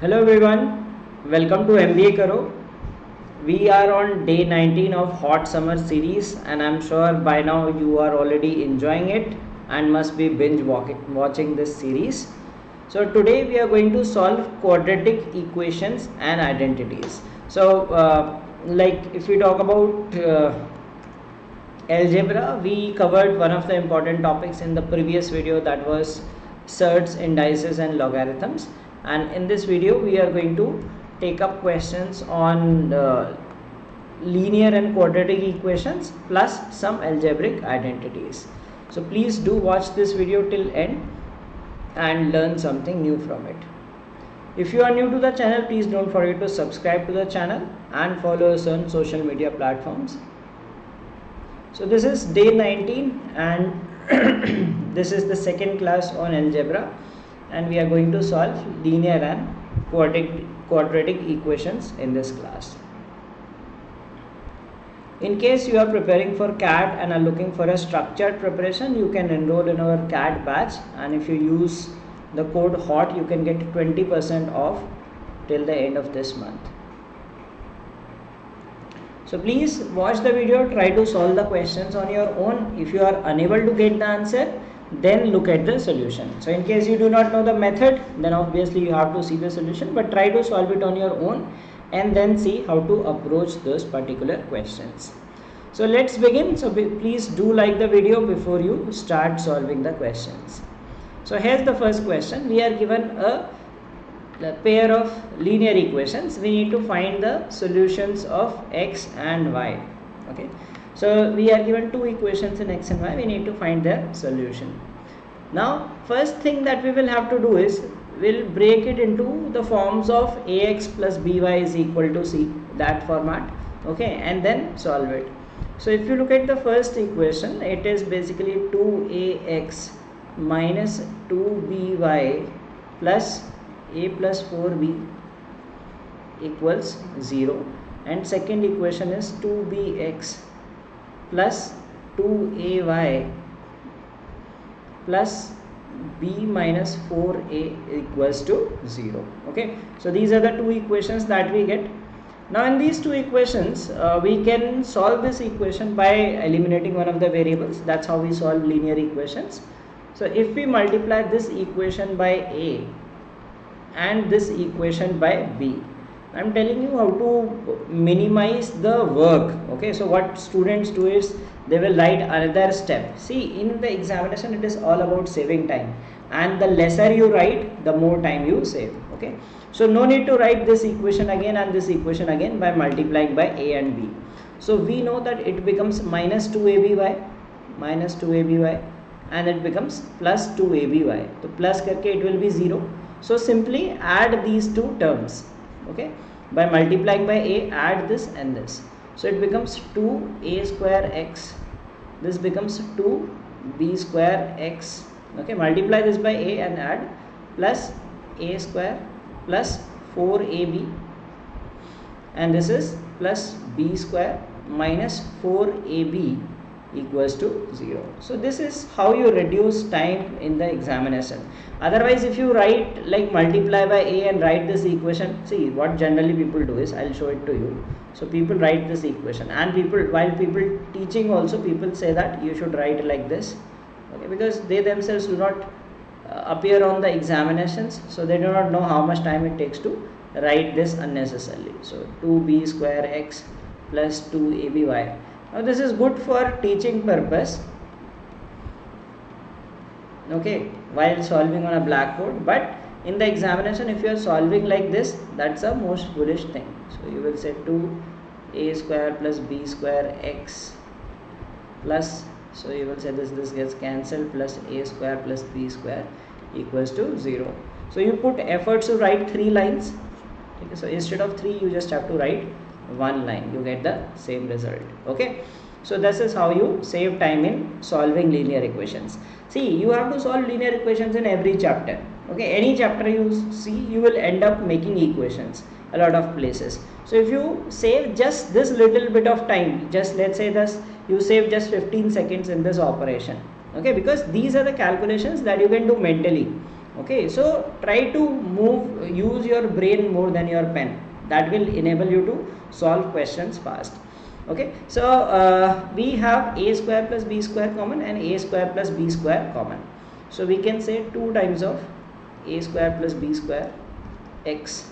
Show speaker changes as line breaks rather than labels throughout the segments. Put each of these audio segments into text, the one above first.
Hello everyone, welcome to MBA Karo. We are on day 19 of hot summer series and I'm sure by now you are already enjoying it and must be binge watching this series. So today we are going to solve quadratic equations and identities. So like if we talk about algebra, we covered one of the important topics in the previous video, that was surds, indices and logarithms, and in this video we are going to take up questions on linear and quadratic equations plus some algebraic identities. So please do watch this video till end and learn something new from it. If you are new to the channel, please don't forget to subscribe to the channel and follow us on social media platforms. So this is day 19 and this is the second class on algebra, and we are going to solve linear and quadratic equations in this class. In case you are preparing for CAT and are looking for a structured preparation, you can enroll in our CAT batch, and if you use the code HOT you can get 20% off till the end of this month. So please watch the video, try to solve the questions on your own. If you are unable to get the answer, then look at the solution. So in case you do not know the method, then obviously you have to see the solution, but try to solve it on your own and then see how to approach those particular questions. So let's begin. So please do like the video before you start solving the questions. So here's the first question. We are given a pair of linear equations. We need to find the solutions of x and y. Okay, so we are given two equations in x and y. We need to find their solution. Now first thing that we will have to do is we'll break it into the forms of ax plus by is equal to c, that format. Okay, and then solve it. So if you look at the first equation, it is basically 2ax minus 2by plus a plus 4b equals 0, and second equation is 2bx plus 2ay plus b minus 4a equals to 0. Okay, so these are the two equations that we get. Now in these two equations we can solve this equation by eliminating one of the variables. That's how we solve linear equations. So if we multiply this equation by a and this equation by b, I'm telling you how to minimize the work. Okay, so what students do is they will write another step. See, in the examination it is all about saving time, and the lesser you write, the more time you save. Okay, so no need to write this equation again and this equation again by multiplying by a and b. So we know that it becomes minus 2aby and it becomes plus 2aby. So plus karke it will be 0. So simply add these two terms. Okay, by multiplying by a, add this and this. So it becomes 2a square x. This becomes 2b square x. Okay, multiply this by a and add, plus a square plus 4ab, and this is plus b square minus 4ab equals to 0. So this is how you reduce time in the examination. Otherwise if you write like multiply by a and write this equation, see what generally people do is, I'll show it to you. So people write this equation, and while people teaching also, people say that you should write like this. Okay, because they themselves do not appear on the examinations, so they do not know how much time it takes to write this unnecessarily. So 2b square x plus 2aby. Now this is good for teaching purpose, okay, while solving on a blackboard, but in the examination if you are solving like this, that's a most foolish thing. So you will say 2a square plus b square x plus, so you will say this gets cancelled, plus a square plus b square equals to 0. So you put efforts to write 3 lines. Okay, so instead of 3 you just have to write 1 line, you get the same result. Okay, so this is how you save time in solving linear equations. See, you have to solve linear equations in every chapter. Okay, any chapter you see, you will end up making equations a lot of places. So if you save just this little bit of time, just let's say this, you save just 15 seconds in this operation. Okay, because these are the calculations that you can do mentally. Okay, so try to use your brain more than your pen. That will enable you to solve questions fast. Okay, so we have a square plus b square common and a square plus b square common. So we can say 2 times of a square plus b square x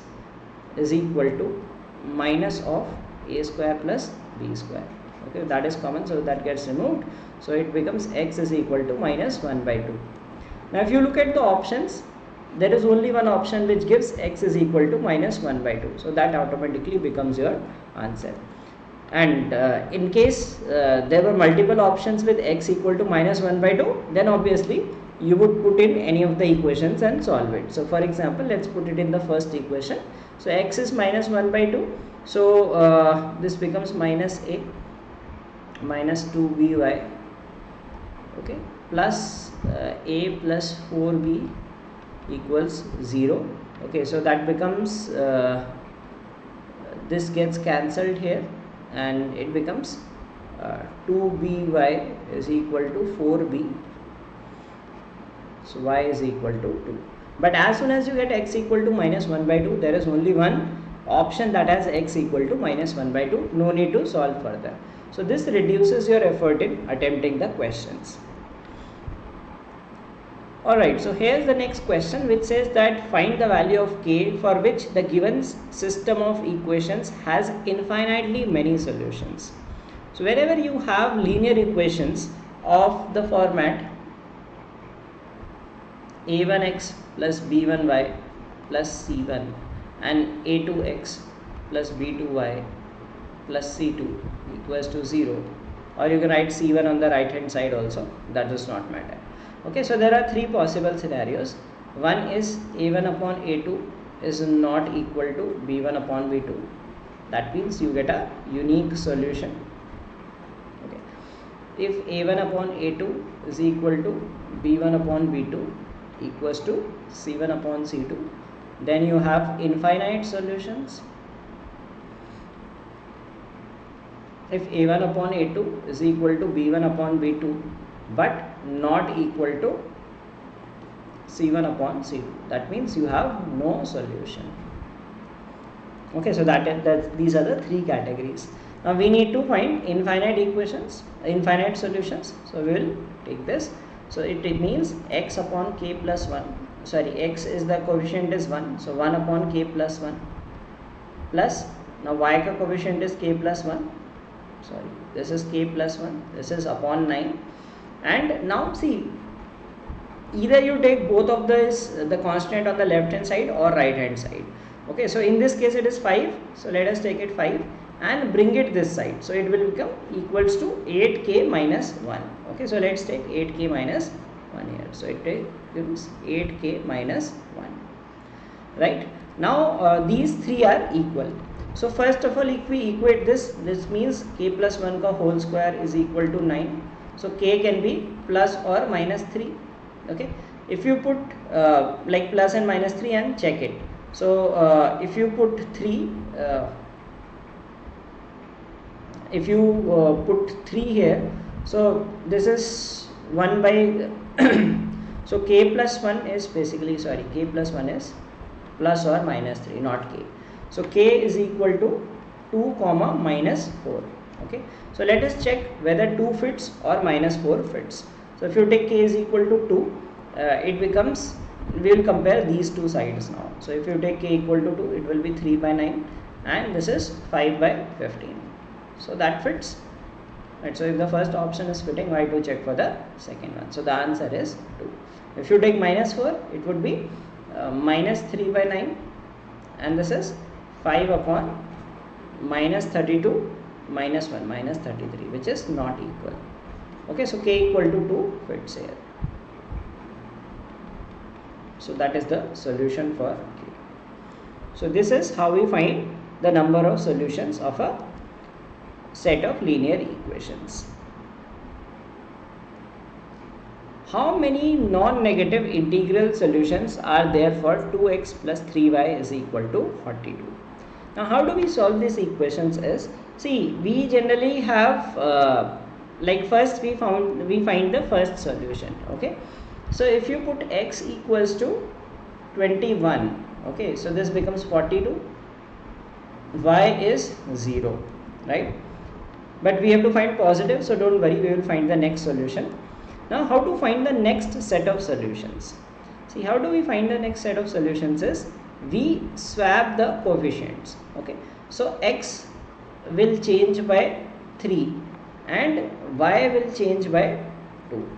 is equal to minus of a square plus b square. Okay, that is common, so that gets removed. So it becomes x is equal to minus 1 by 2. Now if you look at the options, there is only one option which gives x is equal to minus 1 by 2. So that automatically becomes your answer. And in case there were multiple options with x equal to minus 1 by 2, then obviously you would put in any of the equations and solve it. So for example, let's put it in the first equation. So x is minus 1 by 2. So this becomes minus a minus 2by, okay, plus a plus 4b equals 0. Okay, so that becomes this gets cancelled here and it becomes 2by is equal to 4b. So y is equal to 2. But as soon as you get x equal to minus 1 by 2, there is only one option that has x equal to minus 1 by 2. No need to solve further. So this reduces your effort in attempting the questions. Alright, so here's the next question, which says that find the value of k for which the given system of equations has infinitely many solutions. So wherever you have linear equations of the format a1x plus b1y plus c1 and a2x plus b2y plus c2 equals to 0, or you can write c1 on the right hand side also, that does not matter. Okay, so there are 3 possible scenarios. One is a1 upon a2 is not equal to b1 upon b2. That means you get a unique solution. Okay, if a1 upon a2 is equal to b1 upon b2 equals to c1 upon c2, then you have infinite solutions. If a1 upon a2 is equal to b1 upon b2 but not equal to c1 upon c2, that means you have no solution. Okay, so these are the 3 categories. Now we need to find infinite solutions. So we will take this. So it means x upon k plus 1, sorry, x is the coefficient is 1, so 1 upon k plus 1 plus, now y ka coefficient is k plus 1, sorry, this is k plus 1, this is upon 9. And now see, either you take both of the constant on the left hand side or right hand side. Okay, so in this case it is 5, so let us take it 5 and bring it this side, so it will become equals to 8k minus 1. Okay, so let's take 8k minus 1 here, so it gives 8k minus 1. Right, now these 3 are equal. So first of all, if we equate this means k plus 1 ka whole square is equal to 9. So k can be plus or minus 3. Okay, if you put like plus and minus 3 and check it. So if you put 3 put 3 here, so this is 1 by so k plus 1 is basically, sorry, k plus 1 is plus or minus 3, not k. So k is equal to 2 comma minus 4. Okay, so let us check whether 2 fits or minus 4 fits. So if you take k is equal to 2, it becomes, we will compare these 2 sides now. So if you take k equal to 2, it will be 3 by 9 and this is 5 by 15. So that fits. Right, so if the first option is fitting, why to check for the second one? So the answer is 2. If you take minus 4, it would be minus 3 by 9 and this is 5 upon minus 32 minus 1 minus 33, which is not equal. Okay, so k equal to 2 fits here. So that is the solution for k. So this is how we find the number of solutions of a set of linear equations. How many non-negative integral solutions are there for 2x plus 3y is equal to 42? Now how do we solve these equations is, see, we generally have like first we find the first solution. Okay, So if you put x equals to 21, okay, so this becomes 42, y is 0, right? But we have to find positive, so don't worry, we will find the next solution. Now how to find the next set of solutions? See, how do we find the next set of solutions is we swap the coefficients, okay? So x will change by 3 and y will change by 2,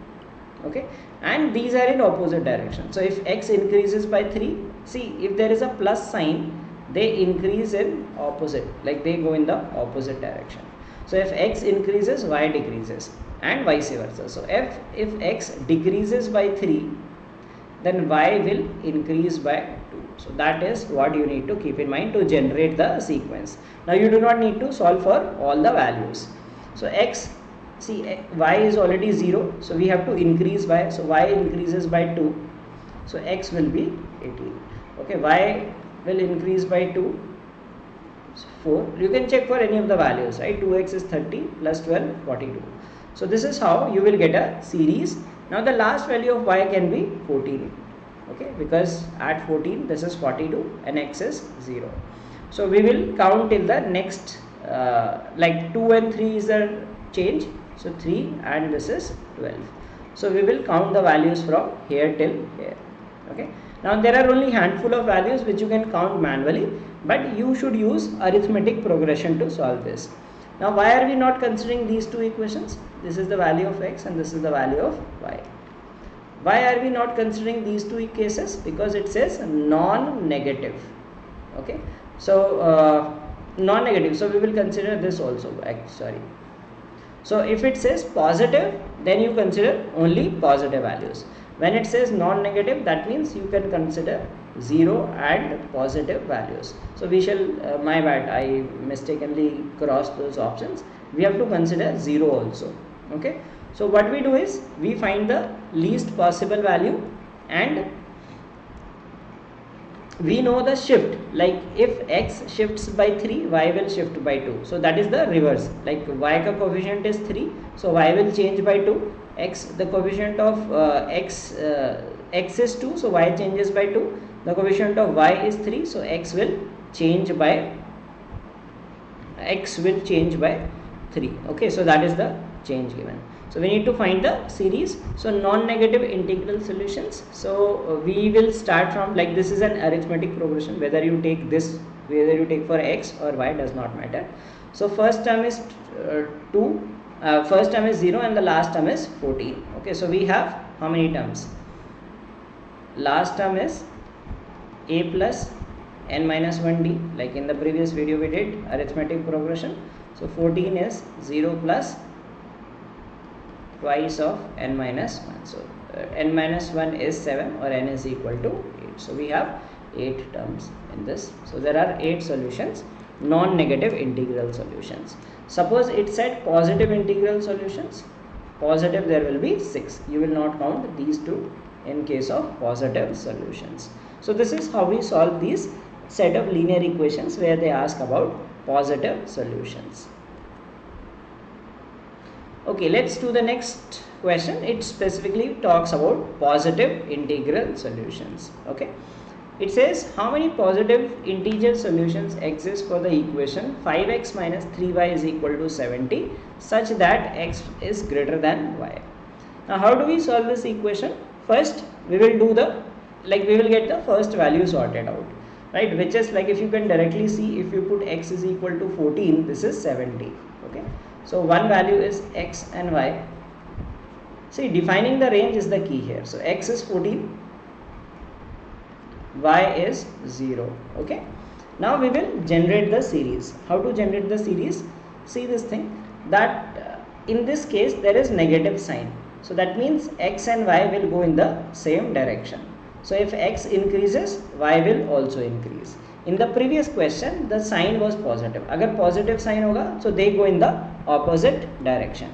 okay, and these are in opposite direction. So if x increases by 3, see, if there is a plus sign, they increase in opposite, like they go in the opposite direction. So if x increases, y decreases, and vice versa. So if x decreases by 3, then y will increase by 2. So that is what you need to keep in mind to generate the sequence. Now you do not need to solve for all the values. So x, see, y is already 0, so we have to increase by, so y increases by 2, so x will be 18, okay, y will increase by 2, 4, you can check for any of the values, right? 2x is 30 plus 12, 42. So this is how you will get a series. Now the last value of y can be 14, okay, because at 14 this is 42 and x is 0. So we will count till the next, like 2 and 3 is the change, so 3 and this is 12. So we will count the values from here till here, okay. Now there are only handful of values which you can count manually, but you should use arithmetic progression to solve this. Now why are we not considering these two equations? This is the value of x and this is the value of y. Why are we not considering these two cases? Because it says non-negative, okay. So non-negative, so we will consider this also, sorry. So if it says positive, then you consider only positive values. When it says non-negative, that means you can consider 0 and positive values. So we shall, my bad, I mistakenly crossed those options. We have to consider 0 also, okay. So what we do is we find the least possible value and we know the shift, like if x shifts by 3, y will shift by 2. So that is the reverse, like y ka coefficient is 3, so y will change by 2. X, the coefficient of x is 2, so y changes by 2. The coefficient of y is 3, so x will change by 3, okay. So that is the change given. So we need to find the series. So non-negative integral solutions. So we will start from, like, this is an arithmetic progression, whether you take this, whether you take for x or y does not matter. So first term is 2, first term is 0 and the last term is 14, okay. So we have how many terms? Last term is a plus n minus 1d, like in the previous video we did arithmetic progression. So 14 is 0 plus twice of n minus 1. So n minus 1 is 7 or n is equal to 8. So we have 8 terms in this. So there are 8 solutions, non-negative integral solutions. Suppose it said positive integral solutions, positive there will be 6. You will not count these two in case of positive solutions. So this is how we solve these set of linear equations where they ask about positive solutions. Okay, let's do the next question. It specifically talks about positive integral solutions, okay. It says how many positive integer solutions exist for the equation 5x minus 3y is equal to 70 such that x is greater than y. Now how do we solve this equation? First we will do the, like, we will get the first value sorted out, right, which is, like, if you can directly see, if you put x is equal to 14, this is 70, okay. So one value is x and y. See, defining the range is the key here. So x is 14, y is 0, okay. Now we will generate the series. How to generate the series? See this thing, that in this case there is negative sign, so that means x and y will go in the same direction. So if x increases, y will also increase. In the previous question the sign was positive. Agar positive sign hoga, so they go in the opposite direction,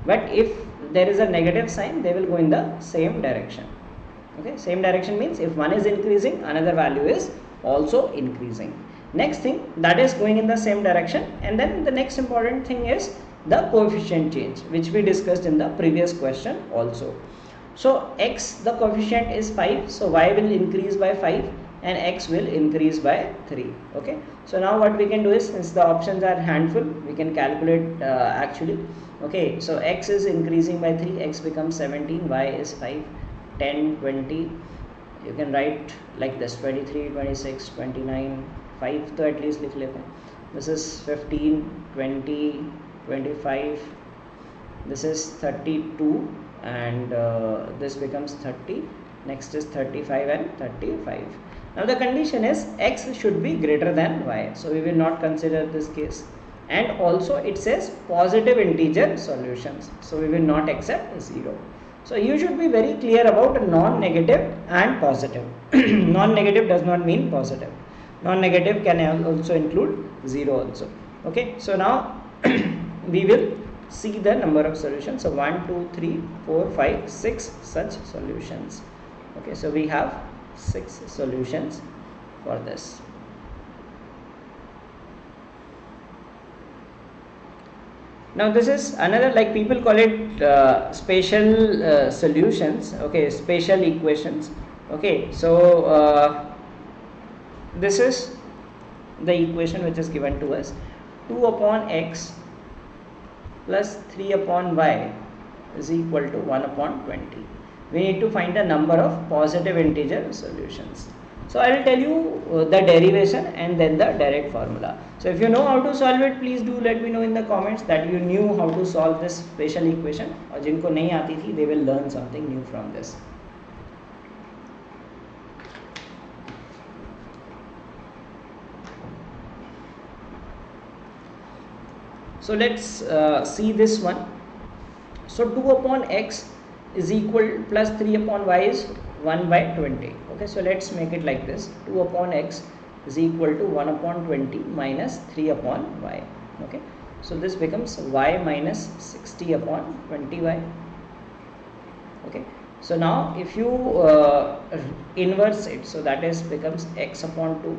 but if there is a negative sign, they will go in the same direction, okay. Same direction means if one is increasing, another value is also increasing. Next thing, that is going in the same direction, and then the next important thing is the coefficient change, which we discussed in the previous question also. So x, the coefficient is 5, so y will increase by 5 and x will increase by 3. Okay, so now what we can do is, since the options are handful, we can calculate actually. Okay, so x is increasing by 3, x becomes 17, y is 5, 10, 20. You can write like this: 23, 26, 29, 5 to at least likh lete. This is 15, 20, 25. This is 32 and this becomes 30. Next is 35 and 35. Now the condition is x should be greater than y, so we will not consider this case. And also it says positive integer solutions, so we will not accept 0. So you should be very clear about non-negative and positive. Non-negative does not mean positive. Non-negative can also include 0 also. Okay, so now we will see the number of solutions. So 1, 2, 3, 4, 5, 6 such solutions. Okay, so we have 6 solutions for this. Now this is another, like people call it spatial solutions. Okay, spatial equations. Okay, so this is the equation which is given to us: 2 upon x plus 3 upon y is equal to 1 upon 20. We need to find a number of positive integer solutions. So I will tell you the derivation and then the direct formula. So if you know how to solve it, please do let me know in the comments that you knew how to solve this spatial equation. और जिनको नहीं आती थी, they will learn something new from this. So let's see this one. So 2 upon x is equal plus 3 upon y is 1 by 20. Okay, so let's make it like this: 2 upon x is equal to 1 upon 20 minus 3 upon y. Okay, so this becomes y minus 60 upon 20y. Okay, so now if you inverse it, so that is becomes x upon 2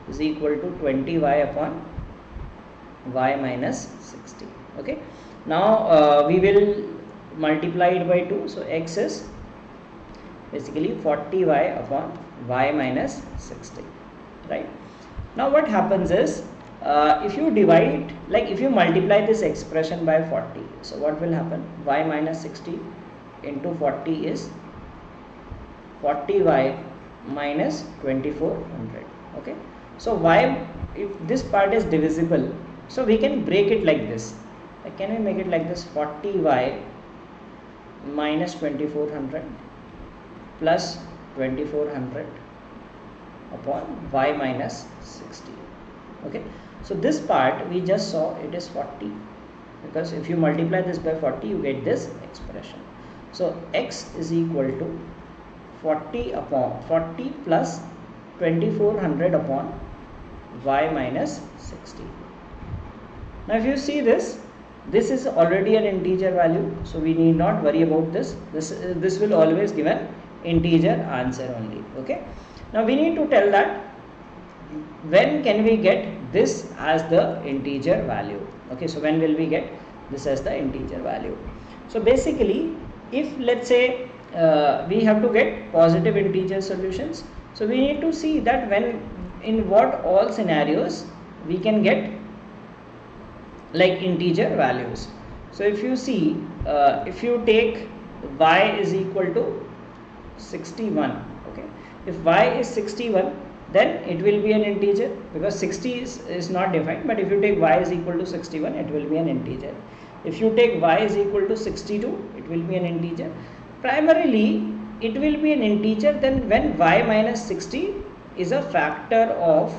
is equal to 20y upon y minus 60. Okay, now we will multiply it by 2, so x is basically 40y upon y minus 60, right? Now what happens is, if you divide, like if you multiply this expression by 40, so what will happen? Y minus 60 into 40 is 40y minus 2400. Okay, so y, if this part is divisible, so we can break it like this. Can we make it like this: 40y minus 2400 plus 2400 upon y minus 60. Okay, so this part we just saw it is 40, because if you multiply this by 40 you get this expression. So x is equal to 40 upon 40 plus 2400 upon y minus 60. Now if you see this, this is already an integer value, so we need not worry about this. This will always give an integer answer only. Okay, now we need to tell that when can we get this as the integer value. Okay, so when will we get this as the integer value? So basically, if let's say we have to get positive integer solutions, so we need to see that when, in what all scenarios we can get like integer values. So if you see, if you take y is equal to 61, okay, if y is 61, then it will be an integer, because 60 is not defined, but if you take y is equal to 61, it will be an integer. If you take y is equal to 62, it will be an integer. Primarily it will be an integer then when y minus 60 is a factor of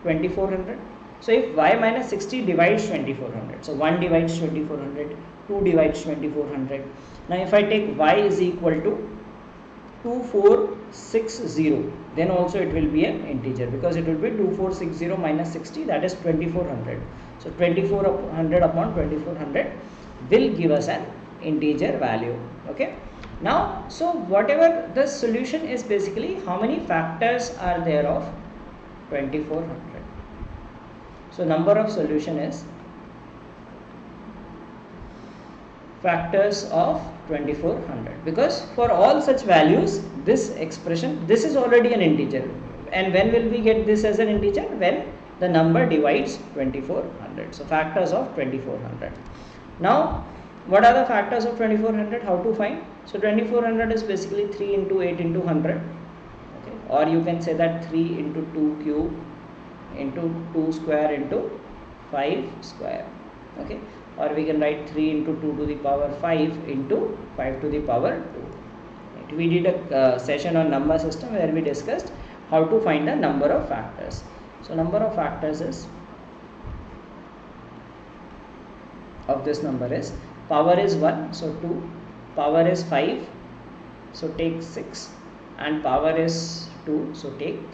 2400. So if y minus 60 divides 2400, so 1 divides 2400, 2 divides 2400. Now if I take y is equal to 2460, then also it will be an integer, because it will be 2460 minus 60, that is 2400. So 2400 upon 2400 will give us an integer value. Okay, now so whatever the solution is, basically how many factors are there of 2400? So number of solution is factors of 2400, because for all such values this expression, this is already an integer, and when will we get this as an integer? When the number divides 2400. So factors of 2400. Now what are the factors of 2400? How to find? So 2400 is basically 3 into 8 into 100, okay, or you can say that 3 into 2 cube into 2 square into 5 square, okay, or we can write 3 into 2 to the power 5 into 5 to the power 2. Right. We did a session on number system where we discussed how to find the number of factors. So number of factors is of this number is, power is 1, so 2, power is 5, so take 6, and power is 2, so take 3.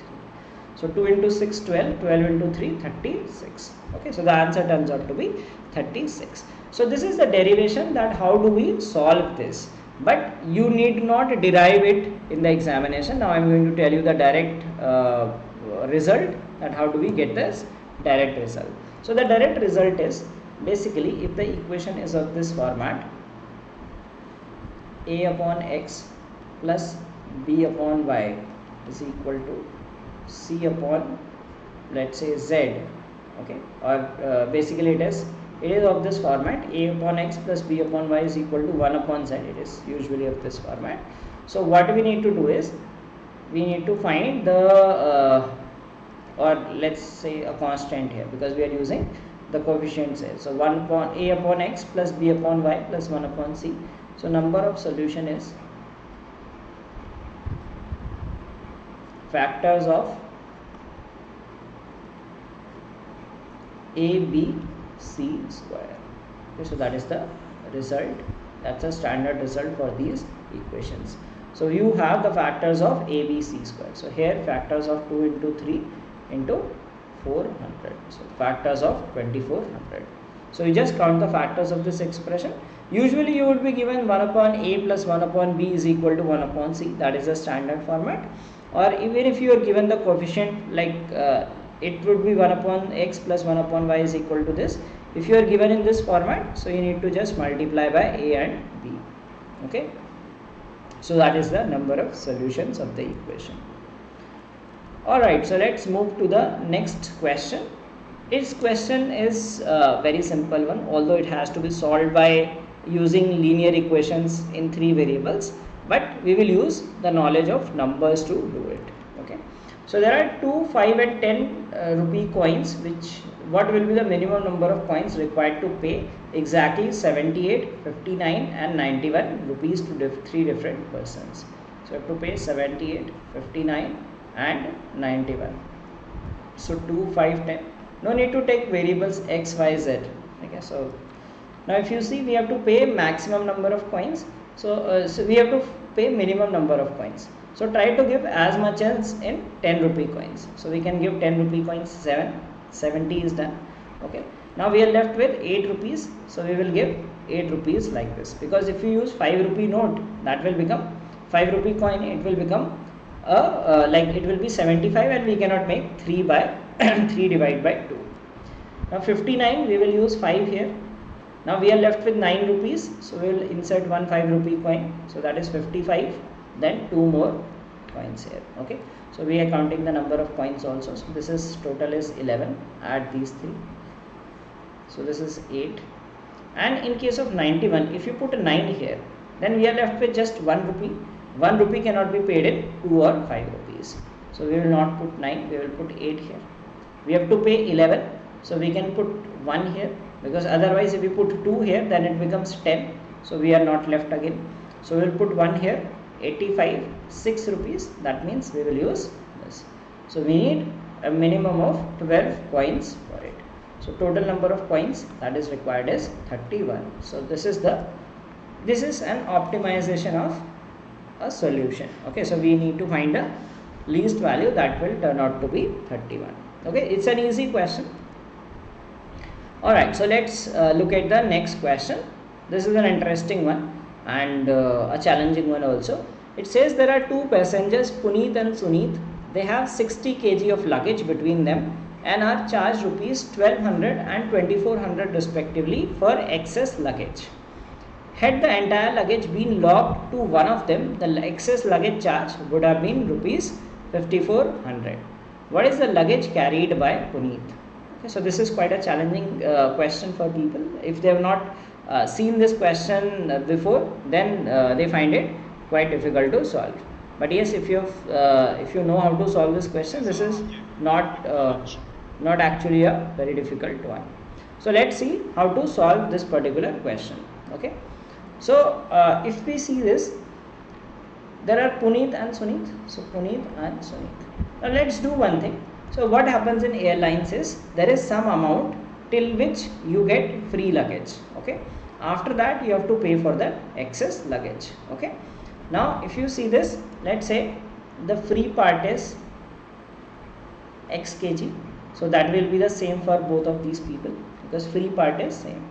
So 2 into 6, 12, 12 into 3, 36. Okay, so the answer turns out to be 36. So this is the derivation, that how do we solve this, but you need not derive it in the examination. Now I am going to tell you the direct result, that how do we get this direct result. So the direct result is basically, if the equation is of this format, a upon x plus b upon y is equal to c upon, let's say, z, okay, or basically it is of this format, a upon x plus b upon y is equal to 1 upon z. It is usually of this format. So what we need to do is, we need to find the or let's say a constant here, because we are using the coefficients here. So 1 upon a upon x plus b upon y plus 1 upon c. So number of solution is factors of a, b, c square. Okay, so that is the result. That's a standard result for these equations. So you have the factors of a, b, c square. So here factors of 2 into 3 into 400. So factors of 2400. So you just count the factors of this expression. Usually you would be given 1 upon a plus 1 upon b is equal to 1 upon c. That is the standard format. Or even if you are given the coefficient, like it would be 1 upon x plus 1 upon y is equal to this. If you are given in this format, so you need to just multiply by a and b. Okay. So that is the number of solutions of the equation. Alright, so let's move to the next question. This question is a very simple one, although it has to be solved by using linear equations in 3 variables, but we will use the knowledge of numbers to do it. Okay. So there are 2, 5 and 10 rupee coins, which what will be the minimum number of coins required to pay exactly 78, 59 and 91 rupees to 3 different persons. So you have to pay 78, 59 and 91. So 2, 5, 10. No need to take variables x, y, z. Okay. So now if you see, we have to pay maximum number of coins. So, we have to pay minimum number of coins. So try to give as much as in 10 rupee coins. So we can give 10 rupee coins 7, 70 is done. Okay. Now we are left with 8 rupees. So we will give 8 rupees like this, because if you use 5 rupee note, that will become 5 rupee coin, it will become like it will be 75, and we cannot make 3 by 3 divided by 2. Now 59, we will use 5 here. Now we are left with 9 rupees, so we will insert one 5 rupee coin, so that is 55, then 2 more coins here. Okay, so we are counting the number of coins also. So this is total is 11, add these 3, so this is 8. And in case of 91, if you put a 9 here, then we are left with just 1 rupee. 1 rupee cannot be paid in 2 or 5 rupees, so we will not put 9, we will put 8 here. We have to pay 11, so we can put 1 here, because otherwise if we put 2 here, then it becomes 10, so we are not left again. So we will put 1 here, 85, 6 rupees, that means we will use this. So we need a minimum of 12 coins for it. So total number of coins that is required is 31. So this is an optimization of a solution. Okay, so we need to find a least value that will turn out to be 31. Okay, it's an easy question. Alright, so let's look at the next question. This is an interesting one and a challenging one also. It says there are 2 passengers, Puneet and Suneet. They have 60 kg of luggage between them and are charged rupees 1200 and 2400 respectively for excess luggage. had the entire luggage been logged to one of them, the excess luggage charge would have been rupees 5400. What is the luggage carried by Puneet? Okay, so this is quite a challenging question for people. If they have not seen this question before, then they find it quite difficult to solve. But yes, if you know how to solve this question, this is not actually a very difficult one. So let's see how to solve this particular question. Okay, so if we see this, there are Puneet and Suneet. So Puneet and Suneet. Now let's do one thing. So what happens in airlines is there is some amount till which you get free luggage. Okay, after that you have to pay for the excess luggage. Okay, now if you see this, let's say the free part is x kg, so that will be the same for both of these people because free part is same.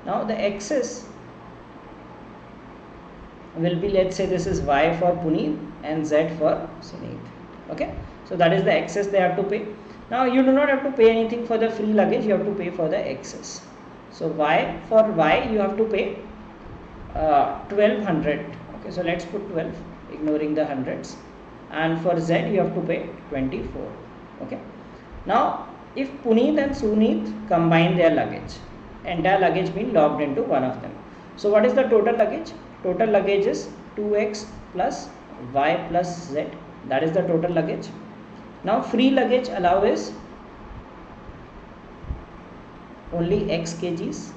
Now the excess will be, let's say this is y for Puneet and z for Suneet. Okay, so that is the excess they have to pay. Now you do not have to pay anything for the free luggage, you have to pay for the excess. So for y you have to pay 1200. Okay, so let's put 12, ignoring the hundreds, and for z you have to pay 24. Okay, now if Puneet and Suneet combine their luggage, entire luggage being logged into one of them, so what is the total luggage? Total luggage is 2x plus y plus z, that is the total luggage. Now free luggage allow is only x kgs,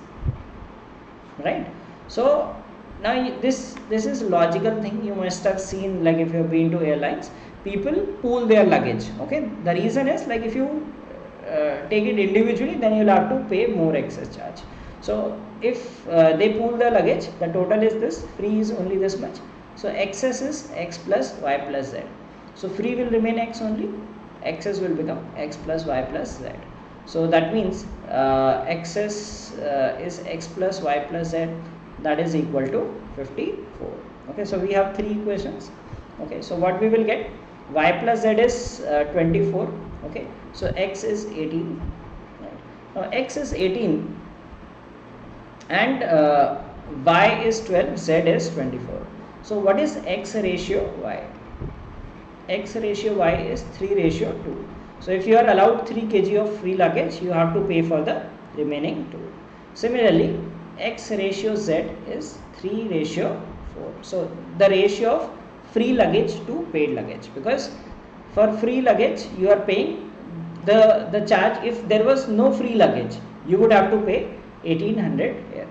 right? So now this is logical thing you must have seen, like if you have been to airlines, people pool their luggage. Okay, the reason is like if you take it individually, then you will have to pay more excess charge. So if they pool the luggage, the total is this, free is only this much, so excess is x plus y plus z. So free will remain x only, excess will become x plus y plus z. So that means excess is x plus y plus z, that is equal to 54. Okay, so we have three equations. Okay, so what we will get, y plus z is 24. Okay, so x is 18. Right. Now x is 18 and y is 12, z is 24. So what is x ratio y? X ratio y is 3:2. So if you are allowed 3 kg of free luggage, you have to pay for the remaining 2. Similarly, x ratio z is 3:4. So the ratio of free luggage to paid luggage, because for free luggage you are paying the charge. If there was no free luggage, you would have to pay 1800 here.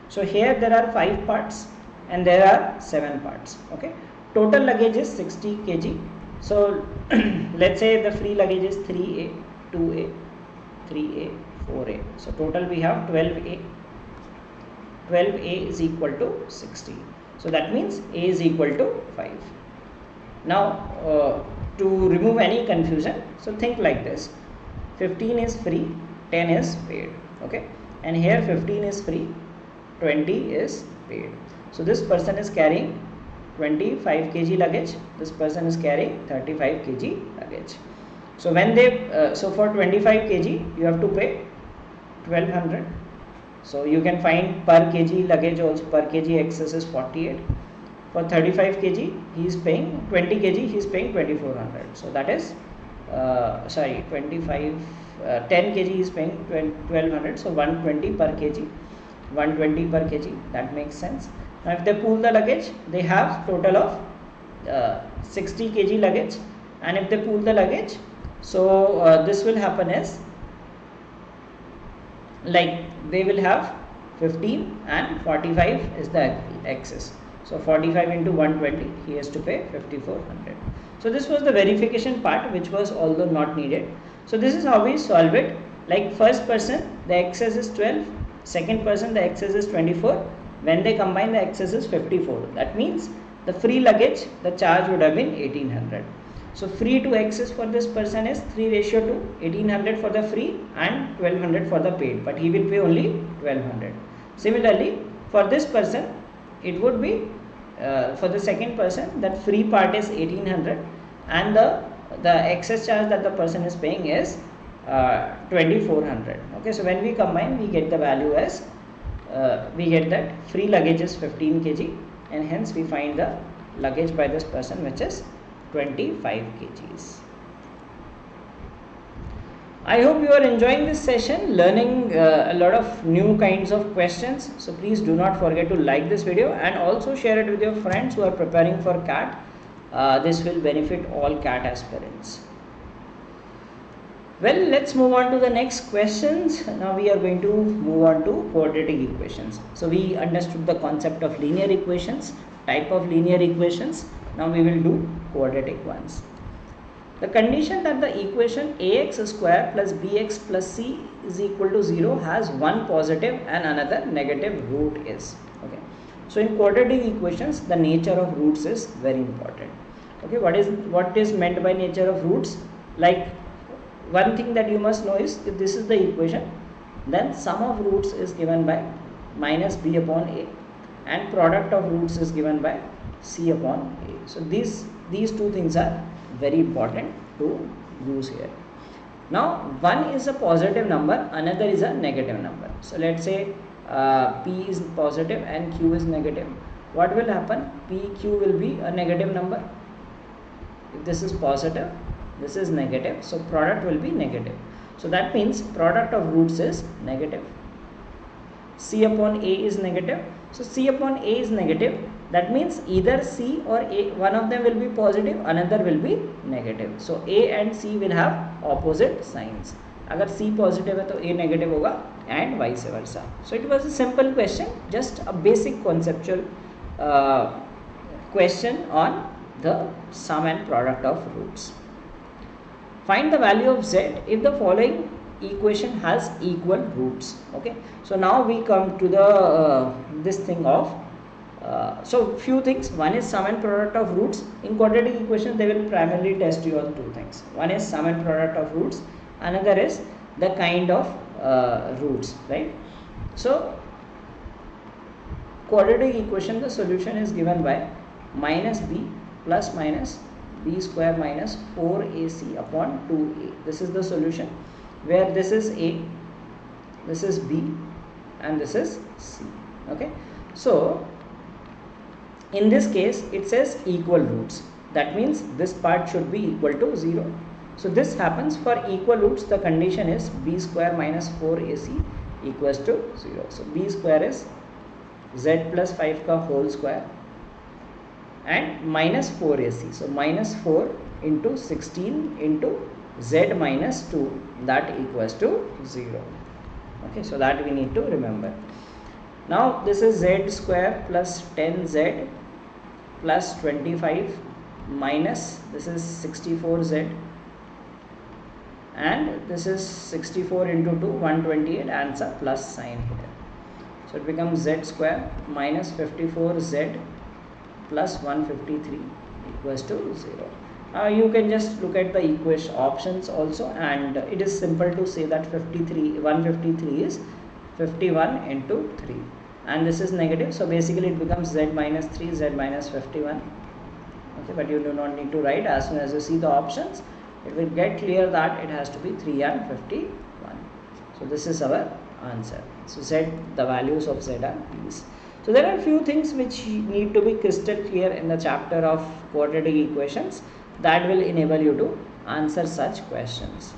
So here there are 5 parts and there are 7 parts. Okay, total luggage is 60 kg. So let's say the free luggage is 3a, 2a, 3a, 4a. So total we have 12a. 12a is equal to 60. So that means a is equal to 5. Now to remove any confusion, so think like this: 15 is free, 10 is paid. Okay, and here 15 is free, 20 is paid. So this person is carrying 25 kg luggage, this person is carrying 35 kg luggage. So when they so for 25 kg you have to pay 1200. So you can find per kg luggage also, per kg excess is 48. For 35 kg he is paying 20 kg, he is paying 2400. So that is 25 10 kg is paying 1200. So 120 per kg, 120 per kg, that makes sense. Now if they pool the luggage, they have total of 60 kg luggage, and if they pool the luggage, so this will happen as like they will have 15 and 45 is the excess. So 45 into 120, he has to pay 5400. So this was the verification part, which was although not needed. So this is how we solve it. Like first person the excess is 12, second person the excess is 24. When they combine, the excess is 54. That means the free luggage, the charge would have been 1800. So free to excess for this person is 3:2, 1800 for the free and 1200 for the paid, but he will pay only 1200. Similarly, for this person, it would be for the second person, that free part is 1800 and the excess charge that the person is paying is 2400. Okay, so when we combine, we get the value as we get that free luggage is 15 kg, and hence we find the luggage by this person, which is 25 kgs. I hope you are enjoying this session, learning a lot of new kinds of questions. So please do not forget to like this video and also share it with your friends who are preparing for CAT. This will benefit all CAT aspirants. Well, let's move on to the next questions. Now we are going to move on to quadratic equations. So we understood the concept of linear equations, type of linear equations. Now we will do quadratic ones. The condition that the equation ax square plus bx plus c is equal to 0 has one positive and another negative root is. Okay. So in quadratic equations, the nature of roots is very important. Okay. What is meant by nature of roots? Like, one thing that you must know is, if this is the equation, then sum of roots is given by minus b upon a, and product of roots is given by c upon a. So these two things are very important to use here. Now one is a positive number, another is a negative number. So let's say p is positive and q is negative. What will happen? Q will be a negative number. If this is positive, this is negative, so product will be negative. So that means product of roots is negative. C upon a is negative. So C upon a is negative. That means either C or A, one of them will be positive, another will be negative. So A and C will have opposite signs. Agar C positive hai to A negative hoga, and vice versa. So it was a simple question, just a basic conceptual question on the sum and product of roots. Find the value of z if the following equation has equal roots. Okay, so now we come to the this thing of so few things. One is sum and product of roots. In quadratic equation, they will primarily test you on two things. One is sum and product of roots, another is the kind of roots, right? So quadratic equation, the solution is given by minus b plus minus b square minus 4ac upon 2a. This is the solution, where this is a, this is b, and this is c. Okay, so in this case it says equal roots. That means this part should be equal to 0. So this happens for equal roots. The condition is b square minus 4ac equals to 0. So b square is z plus 5 ka whole square and minus 4ac. So minus 4 into 16 into z minus 2, that equals to 0. Okay, so that we need to remember. Now this is z square plus 10z plus 25 minus this is 64z, and this is 64 into 2, 128, and a plus sign here. So it becomes z square minus 54z plus 153 equals to 0. Now you can just look at the equation options also, and it is simple to say that 153 is 51 into 3, and this is negative, so basically it becomes z minus 3, z minus 51. Okay, but you do not need to write. As soon as you see the options, it will get clear that it has to be 3 and 51. So this is our answer. So z, the values of z are these. So there are few things which need to be crystal clear in the chapter of quadratic equations that will enable you to answer such questions.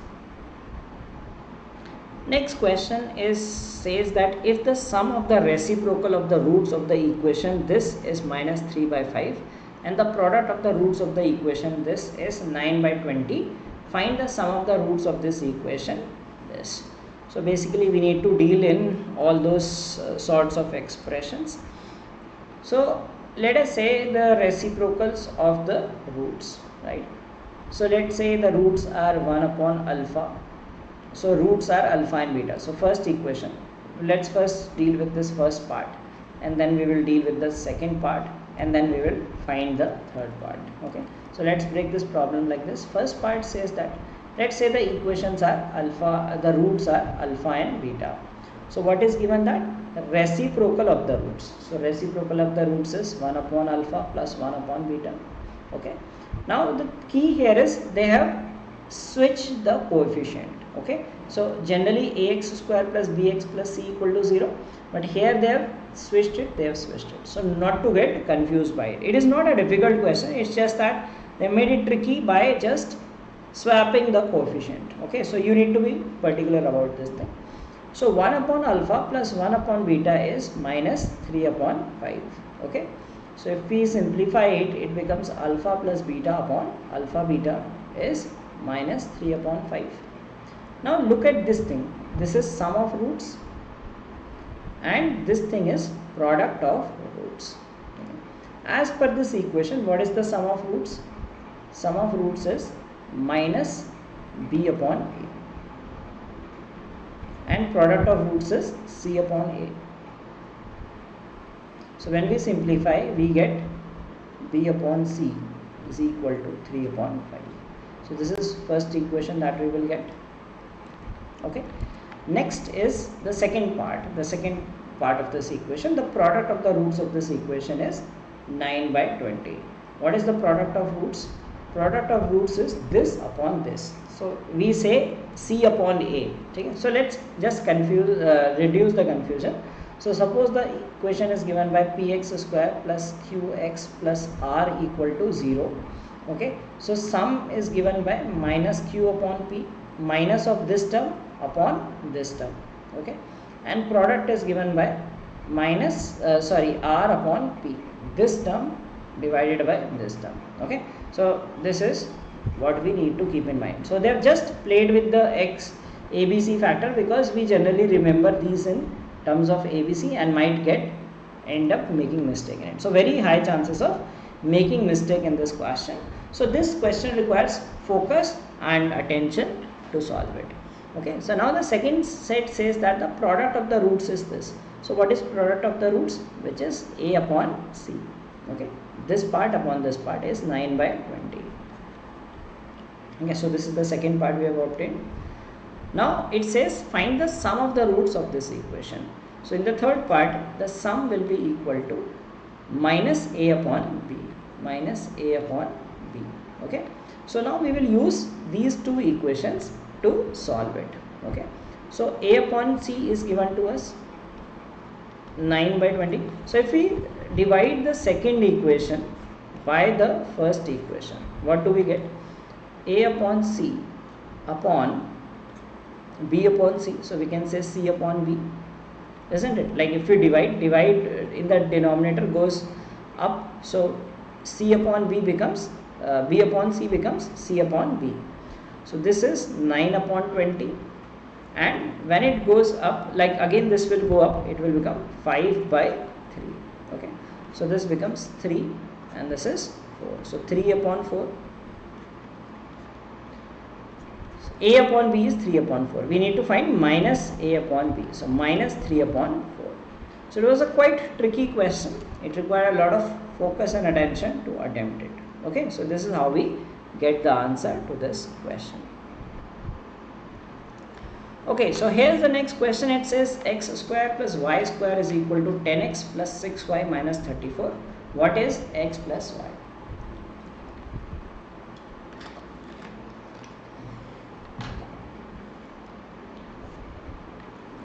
Next question says that if the sum of the reciprocal of the roots of the equation this is minus 3 by 5 and the product of the roots of the equation this is 9 by 20, find the sum of the roots of this equation this. So basically we need to deal in all those sorts of expressions. So let us say the reciprocals of the roots, right? So let's say the roots are 1 upon alpha. So roots are alpha and beta. So first equation, let's first deal with this first part, and then we will deal with the second part, and then we will find the third part. Okay, so let's break this problem like this. First part says that, let's say the equations are alpha, the roots are alpha and beta. So what is given? That the reciprocal of the roots. So reciprocal of the roots is 1 upon alpha plus 1 upon beta. Okay, now the key here is they have switched the coefficient. Okay, so generally ax square plus bx plus c equal to 0, but here they have switched it, so not to get confused by it. It is not a difficult question, it's just that they made it tricky by just swapping the coefficient. Okay, so you need to be particular about this thing. So 1 upon alpha plus 1 upon beta is minus 3 upon 5. Okay, so if we simplify it, it becomes alpha plus beta upon alpha beta is minus 3 upon 5. Now look at this thing, this is sum of roots and this thing is product of roots. As per this equation, what is the sum of roots? Sum of roots is minus b upon a, and product of roots is c upon a. So when we simplify, we get b upon c is equal to 3 upon 5. So this is first equation that we will get. Okay, next is the second part. The second part of this equation, the product of the roots of this equation is 9 by 20. What is the product of roots? Product of roots is this upon this. So we say c upon a. Okay? So let's just reduce the confusion. So suppose the equation is given by px square plus qx plus r equal to 0. Okay, so sum is given by minus q upon p, minus of this term upon this term. Okay, and product is given by minus r upon p, this term divided by this term. Okay, so this is what we need to keep in mind. So they have just played with the x abc factor because we generally remember these in terms of abc and might end up making mistake in it. So very high chances of making mistake in this question. So this question requires focus and attention to solve it. Okay, so now the second set says that the product of the roots is this. So what is product of the roots? Which is a upon c. Okay, this part upon this part is 9 by 20. Okay, so this is the second part we have obtained. Now it says find the sum of the roots of this equation. So in the third part, the sum will be equal to minus a upon b, minus a upon b. Okay, so now we will use these two equations to solve it. Okay, so a upon c is given to us 9 by 20. So if we divide the second equation by the first equation, what do we get? A upon c upon b upon c. So we can say c upon b, isn't it? Like if we divide in the denominator goes up, so c upon b becomes b upon c becomes c upon b. So this is 9 upon 20, and when it goes up, like again this will go up, it will become 5 by 3. Okay, so this becomes 3 and this is 4. So 3 upon 4. A upon b is 3 upon 4. We need to find minus a upon b. So minus 3 upon 4. So it was a quite tricky question. It required a lot of focus and attention to attempt it. Okay, so this is how we get the answer to this question. Okay, so here's the next question. It says x square plus y square is equal to 10x plus 6y minus 34. What is x plus y?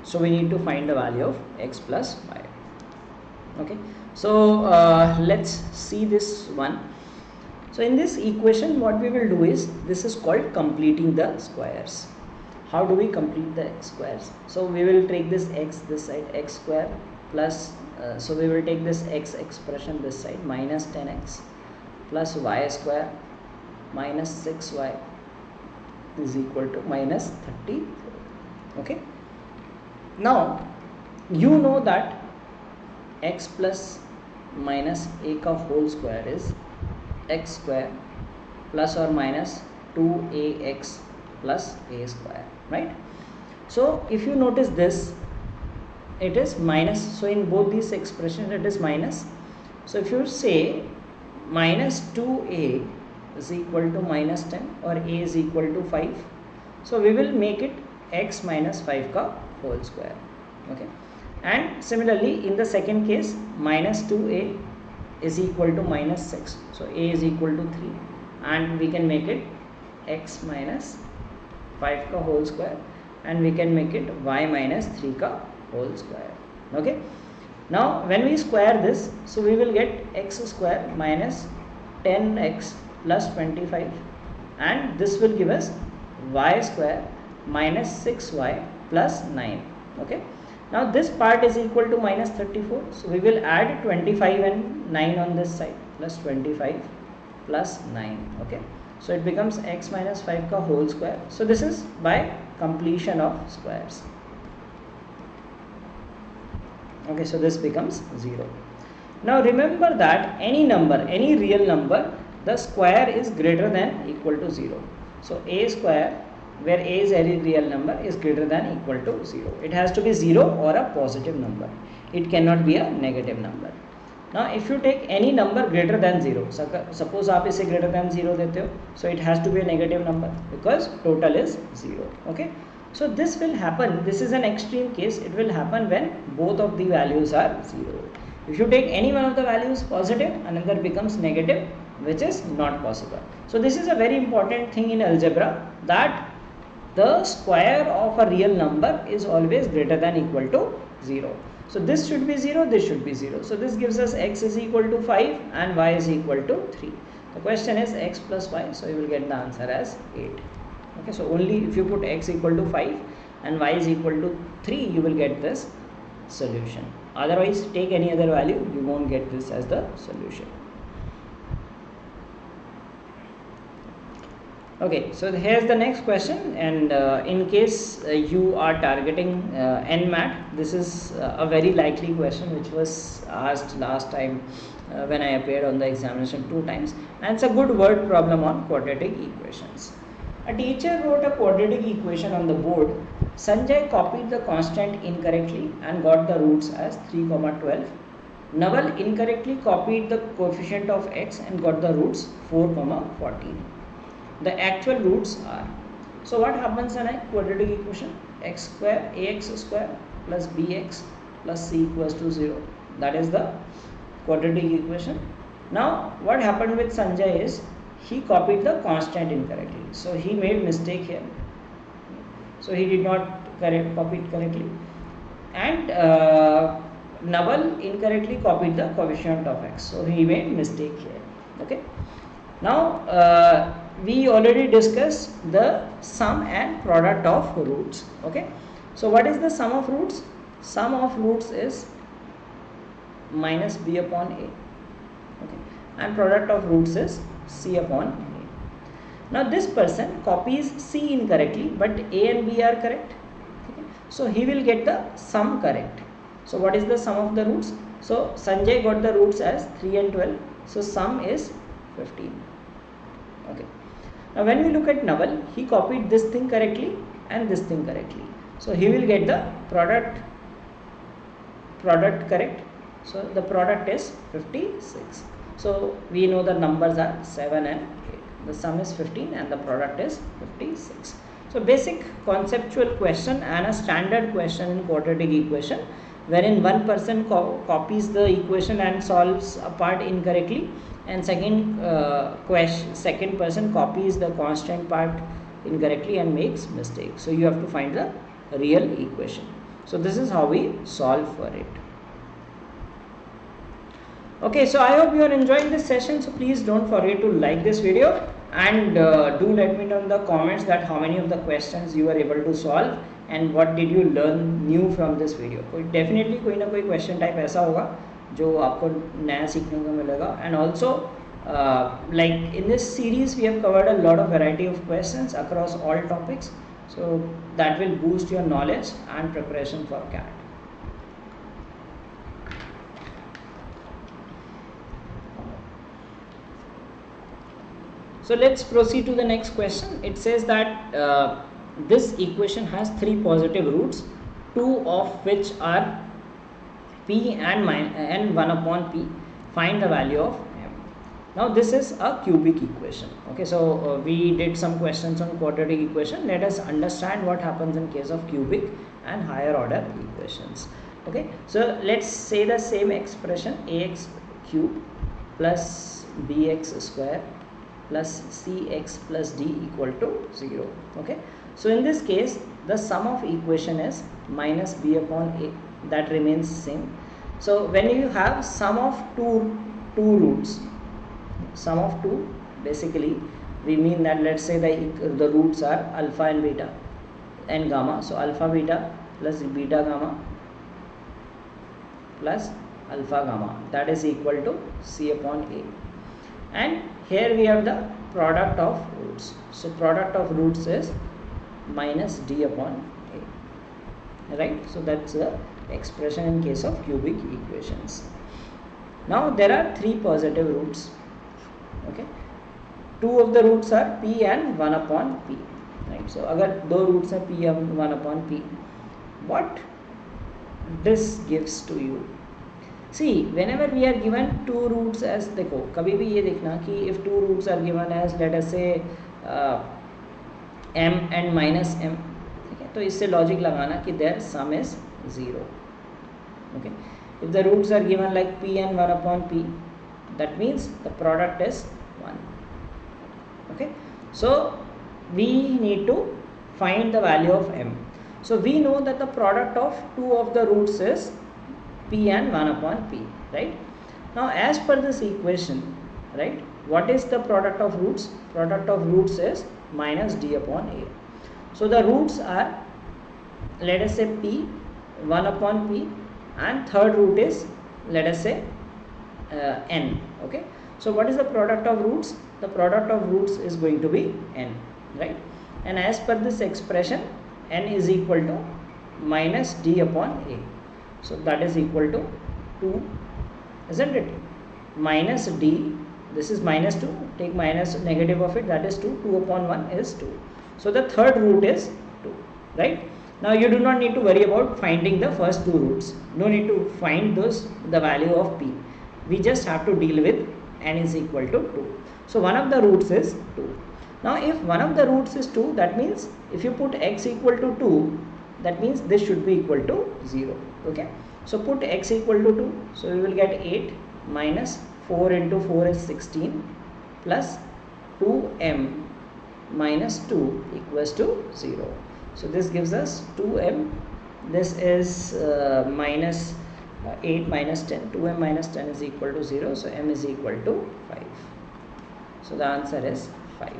So we need to find the value of x plus y. Okay, so let's see this one. So in this equation, what we will do is, this is called completing the squares. How do we complete the squares? So we will take this x this side, x square plus, so we will take this x expression this side, minus 10x plus y square minus 6y is equal to minus 34. Okay. Now you know that x plus minus a ka whole square is x square plus or minus 2ax plus a square, right? So if you notice this, it is minus. So in both these expressions it is minus. So if you say minus 2a is equal to minus 10 or a is equal to 5, so we will make it x minus 5 ka whole square. Okay, and similarly in the second case, minus 2a is equal to minus 6, so a is equal to 3, and we can make it x minus 5 ka whole square, and we can make it y minus 3 ka whole square. Okay, now when we square this, so we will get x square minus 10x plus 25, and this will give us y square minus 6y plus 9. Okay, now this part is equal to minus 34, so we will add 25 and 9 on this side, plus 25 plus 9. Okay, so it becomes x minus 5 ka whole square. So this is by completion of squares. Okay, so this becomes 0. Now remember that any number, any real number, the square is greater than equal to 0. So a square, where a is any real number, is greater than equal to 0. It has to be 0 or a positive number. It cannot be a negative number. Now if you take any number greater than 0, suppose आप इसे greater than 0 देते हो, so it has to be a negative number because total is 0. Okay, so this will happen, this is an extreme case, it will happen when both of the values are 0. If you take any one of the values positive, another becomes negative, which is not possible. So this is a very important thing in algebra, that the square of a real number is always greater than equal to 0. So this should be 0, this should be 0. So this gives us x is equal to 5 and y is equal to 3. The question is x plus y, so you will get the answer as 8. Okay, so only if you put x equal to 5 and y is equal to 3, you will get this solution. Otherwise, take any other value, you won't get this as the solution. Okay, so here's the next question, and in case you are targeting NMAT, this is a very likely question which was asked last time when I appeared on the examination 2 times, and it's a good word problem on quadratic equations. A teacher wrote a quadratic equation on the board. Sanjay copied the constant incorrectly and got the roots as 3, 12. Naval incorrectly copied the coefficient of x and got the roots 4, 14. The actual roots are. So what happens in a quadratic equation? X square ax square plus bx plus c equals to 0. That is the quadratic equation. Now what happened with Sanjay is he copied the constant incorrectly. So he made mistake here. So he did not copy it correctly. And Naval incorrectly copied the coefficient of x. So he made mistake here. Okay. Now we already discussed the sum and product of roots. Okay, so what is the sum of roots? Sum of roots is minus b upon a. Okay, and product of roots is c upon a. Now this person copies c incorrectly, but a and b are correct. Okay, so he will get the sum correct. So what is the sum of the roots? So Sanjay got the roots as 3 and 12. So sum is 15. Okay. Now when we look at Naval, he copied this thing correctly and this thing correctly. So he will get the product correct. So the product is 56. So we know the numbers are 7 and 8. The sum is 15 and the product is 56. So basic conceptual question and a standard question in quadratic equation, wherein one person copies the equation and solves a part incorrectly, and second person copies the constant part incorrectly and makes mistake. So you have to find the real equation. So this is how we solve for it. Okay, so I hope you are enjoying this session. So please don't forget to like this video, and do let me know in the comments that how many of the questions you were able to solve and what did you learn new from this video. Definitely कोई ना कोई question type ऐसा होगा जो आपको नया सीखने को मिलेगा. And also like in this series we have covered a lot of variety of questions across all topics, so that will boost your knowledge and preparation for CAT. So let's proceed to the next question. It says that this equation has 3 positive roots, 2 of which are p and 1 upon p. Find the value of m. Now this is a cubic equation. Okay, so we did some questions on quadratic equation. Let us understand what happens in case of cubic and higher order equations. Okay, so let's say the same expression ax cube plus bx square plus cx plus d equal to 0. Okay, so in this case the sum of equation is minus b upon a that remains same. So when you have sum of two roots, sum of two, basically we mean that, let's say the roots are alpha and beta and gamma. So alpha beta plus beta gamma plus alpha gamma, that is equal to C upon A. And here we have the product of roots. So product of roots is minus D upon A, right? So that's the expression in case of cubic equations. Now there are three positive roots. Okay, two of the roots are P and 1 upon P, right? So अगर दो roots हैं P and 1 upon P, what this gives to you? See, whenever we are given two roots as, देखो कभी भी ये देखना कि if two roots are given as let us say m and minus m, ठीक है, तो इससे लॉजिक लगाना कि their sum is 0. Okay, if the roots are given like p and 1 upon p, that means the product is 1. Okay, so we need to find the value of m. So we know that the product of two of the roots is p and 1 upon p, right? Now as per this equation, right, what is the product of roots? Product of roots is minus d upon a. So the roots are, let us say p, 1 upon p, and third root is, let us say n. Okay, so what is the product of roots? The product of roots is going to be n, right? And as per this expression, n is equal to minus d upon a. So that is equal to 2, isn't it? Minus d, this is minus 2, take minus negative of it, that is 2, 2 upon 1 is 2. So the third root is 2, right? Now you do not need to worry about finding the first two roots. No need to find the value of p. We just have to deal with n is equal to 2. So one of the roots is 2. Now if one of the roots is 2, that means if you put x equal to 2, that means this should be equal to 0. Okay, so put x equal to 2, so we will get 8 minus 4 into 4 is 16 plus 2m minus 2 equals to 0. So this gives us 2m, this is minus 8 minus 10, 2m minus 10 is equal to 0, so m is equal to 5. So the answer is 5.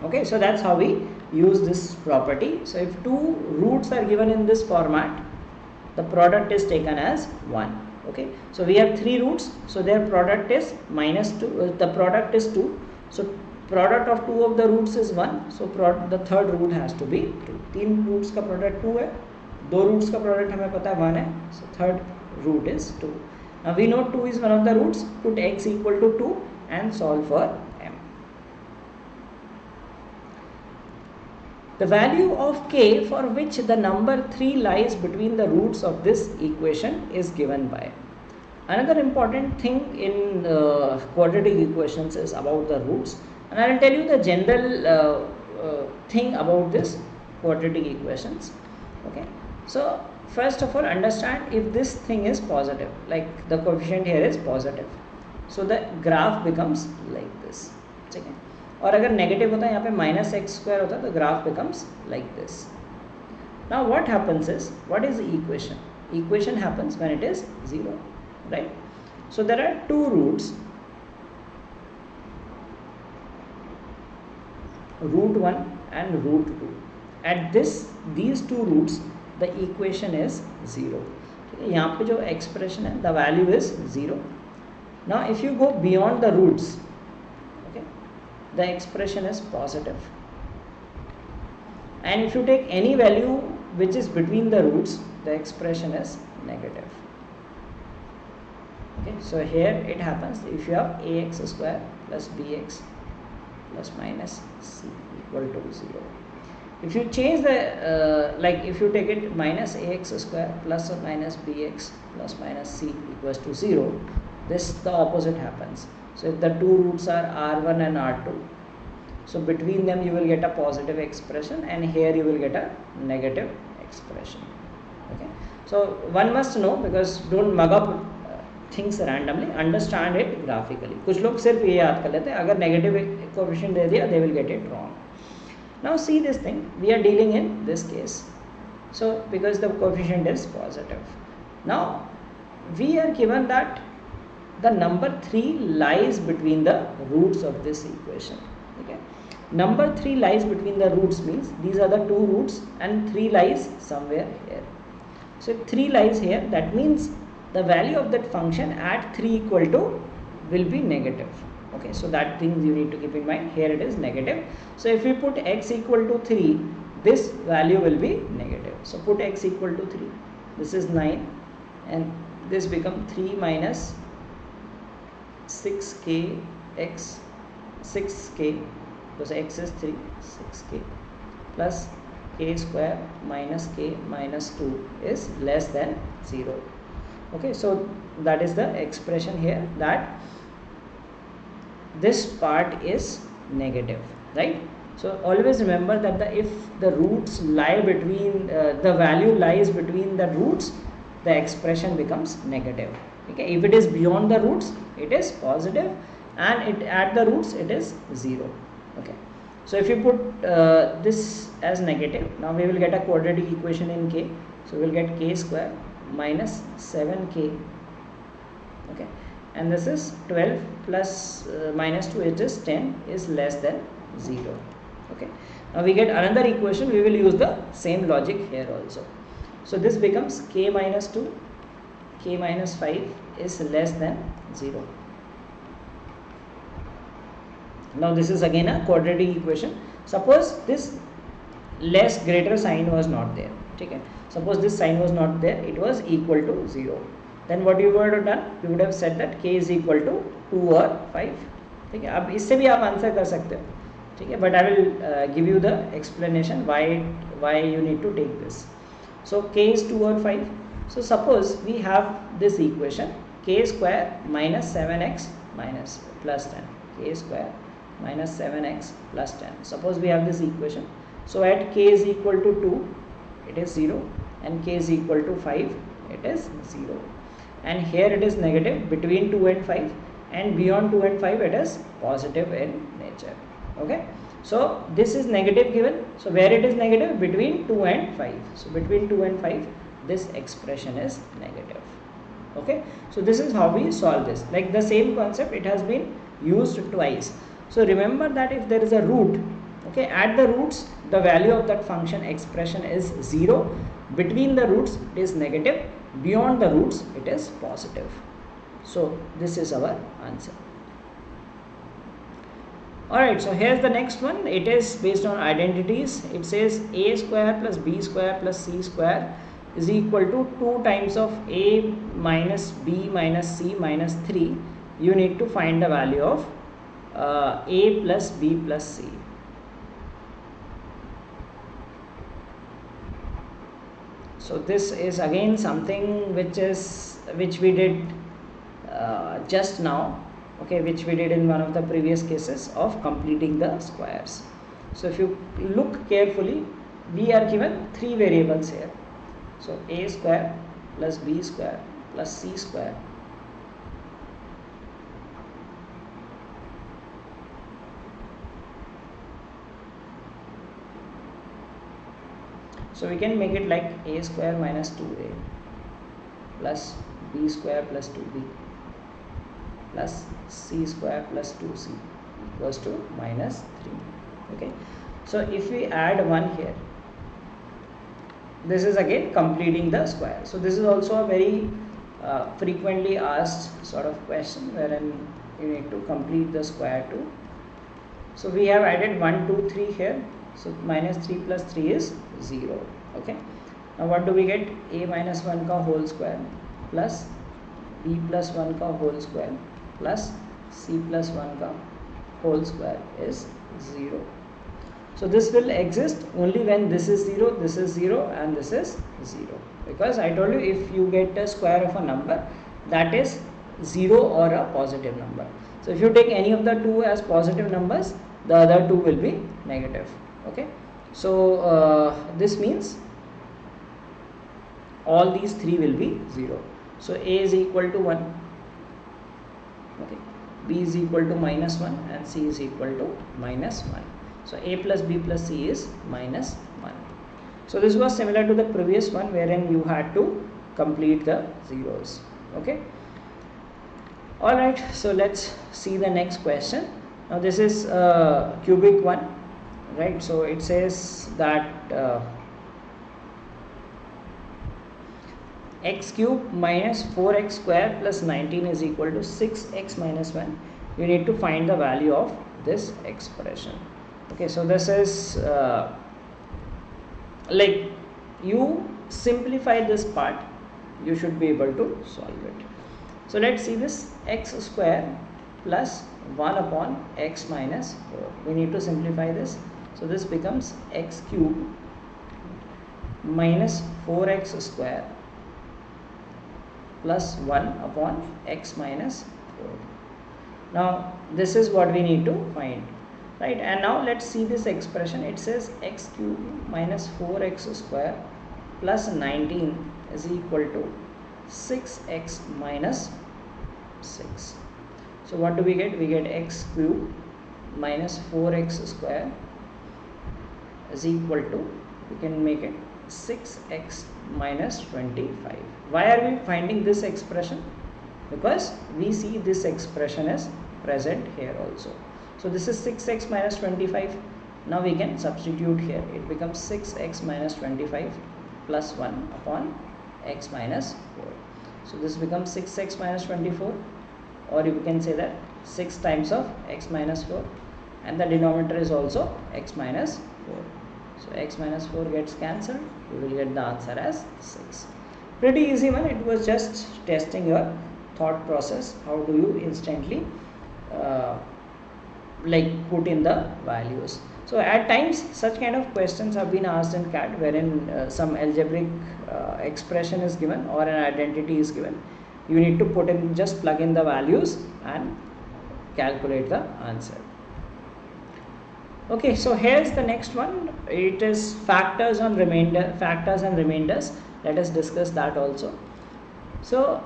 Okay, so that's how we use this property. So if two roots are given in this format, the product is taken as 1. Okay, so we have three roots, so their product is minus 2, the product is 2, so product of two of the roots is 1, so the third root has to be 2. तीन roots का product 2 है, दो roots का product हमें पता है 1 है, so third root is 2. Now we know 2 is one of the roots, put x equal to 2 and solve for m. The value of k for which the number 3 lies between the roots of this equation is given by. Another important thing in quadratic equations is about the roots, and I will tell you the general thing about this quadratic equations. Okay, so first of all understand if this thing is positive, like the coefficient here is positive, so the graph becomes like this. Okay, और अगर negative होता है यहाँ पे minus x square होता है तो graph becomes like this. Now what happens is, what is equation? Equation happens when it is 0, right? So there are two roots, root 1 and root 2. At these two roots the equation is 0. यहाँ पे जो expression है the value is 0. Now if you go beyond the roots, okay, the expression is positive, and if you take any value which is between the roots the expression is negative. Okay, so here it happens if you have ax square plus bx plus minus c equal to 0. If you change the like if you take it minus ax square plus or minus bx plus minus c equals to 0, this the opposite happens. So if the two roots are r1 and r2, so between them you will get a positive expression and here you will get a negative expression. Okay, so one must know, because don't mug up things randomly, understand it graphically. कुछ लोग सिर्फ ये याद कर लेते हैं, अगर negative coefficient दे दिया they will get it wrong. Now see this thing, we are dealing in this case. So because the coefficient is positive. Now we are given that the number 3 lies between the roots of this equation. Okay, number 3 lies between the roots means these are the two roots and 3 lies somewhere here. So if 3 lies here, that means the value of that function at 3 equal to will be negative. Okay, so that thing you need to keep in mind. Here it is negative. So if we put x equal to 3, this value will be negative. So put x equal to 3. This is 9 and this become 3 minus 6k x 6k because x is 3, 6k plus k square minus k minus 2 is less than 0. Okay, so that is the expression here, that this part is negative, right? So always remember that if the roots lie between the value lies between the roots, the expression becomes negative. Okay, if it is beyond the roots, it is positive, and it at the roots it is 0. Okay, so if you put this as negative, now we will get a quadratic equation in k. So we will get k square minus 7k. Okay, and this is 12 plus minus 2, it is 10, is less than 0. Okay, now we get another equation. We will use the same logic here also. So this becomes k minus 2, k minus 5 is less than 0. Now this is again a quadratic equation. Suppose this less greater sign was not there. Okay, suppose this sign was not there, it was equal to 0. Then what you would have done? You would have said that k is equal to 2 or 5. Okay, अब इससे भी आप answer कर सकते हो. ठीक है, but I will give you the explanation why you need to take this. So k is 2 or 5. So suppose we have this equation k square minus 7x minus plus 10, k square minus 7x plus 10. Suppose we have this equation. So at k is equal to 2, it is 0, and k is equal to 5, it is 0. And here it is negative between 2 and 5, and beyond 2 and 5 it is positive in nature. Okay, so this is negative given. So where it is negative? Between 2 and 5. So between 2 and 5 this expression is negative. Okay, so this is how we solve this. Like the same concept, it has been used twice. So remember that if there is a root, okay, at the roots the value of that function expression is 0, between the roots it is negative, beyond the roots it is positive. So this is our answer. Alright, so here's the next one. It is based on identities. It says a square plus b square plus c square is equal to 2 times of a minus b minus c minus 3. You need to find the value of a plus b plus c. So this is again something which we did just now, okay, which we did in one of the previous cases of completing the squares. So if you look carefully, we are given 3 variables here. So a square plus b square plus c square. So we can make it like a square minus 2a plus b square plus 2b plus c square plus 2c equals to minus 3. Okay, so if we add 1 here, this is again completing the square. So this is also a very frequently asked sort of question wherein you need to complete the square too. So we have added 1, 2, 3 here. So minus 3 plus 3 is 0. Okay, now what do we get? A minus 1 ka whole square plus b plus 1 ka whole square plus c plus 1 ka whole square is 0. So this will exist only when this is 0, this is 0, and this is 0. Because I told you, if you get a square of a number, that is 0 or a positive number. So if you take any of the two as positive numbers, the other two will be negative. Okay, so this means all these 3 will be 0. So a is equal to 1, okay, b is equal to minus 1, and c is equal to minus 1. So a plus b plus c is minus 1. So this was similar to the previous one wherein you had to complete the zeros. Okay. Alright, so let's see the next question. Now this is cubic one, right? So it says that x cube minus 4x square plus 19 is equal to 6x minus 1. You need to find the value of this expression. Okay, so this is like you simplify this part, you should be able to solve it. So let's see this x square plus 1 upon x minus 4. We need to simplify this. So this becomes x cube minus 4x square plus 1 upon x minus 4. Now this is what we need to find, right? And now let's see this expression. It says x cube minus 4x square plus 19 is equal to 6x minus 6. So what do we get? We get x cube minus 4x square is equal to, we can make it 6x minus 25. Why are we finding this expression? Because we see this expression is present here also. So this is 6x minus 25. Now we can substitute here. It becomes 6x minus 25 plus 1 upon x minus 4. So this becomes 6x minus 24, or you can say that 6 times of x minus 4, and the denominator is also x minus 4. So x minus 4 gets cancelled. You will get the answer as 6. Pretty easy one. It was just testing your thought process. How do you instantly like put in the values? So at times such kind of questions have been asked in CAT wherein some algebraic expression is given or an identity is given. You need to put in, just plug in the values and calculate the answer. Okay, so here's the next one. It is factors and remainders. Let us discuss that also. So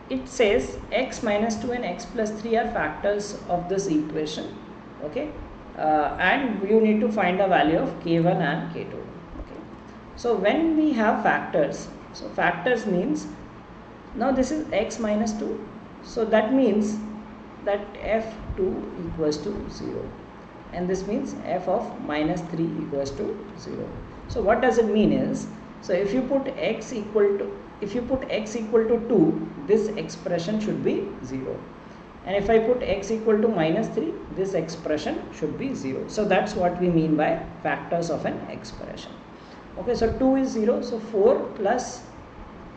it says x minus 2 and x plus 3 are factors of this equation. Okay, and you need to find the value of k1 and k2. Okay, so when we have factors, so factors means, now this is x minus 2, so that means that f2 equals to 0, and this means f of minus 3 equals to 0. So what does it mean is, so if you put x equal to 2, this expression should be 0, and if I put x equal to minus 3, this expression should be 0. So that's what we mean by factors of an expression. Okay, so 2 is 0, so 4 plus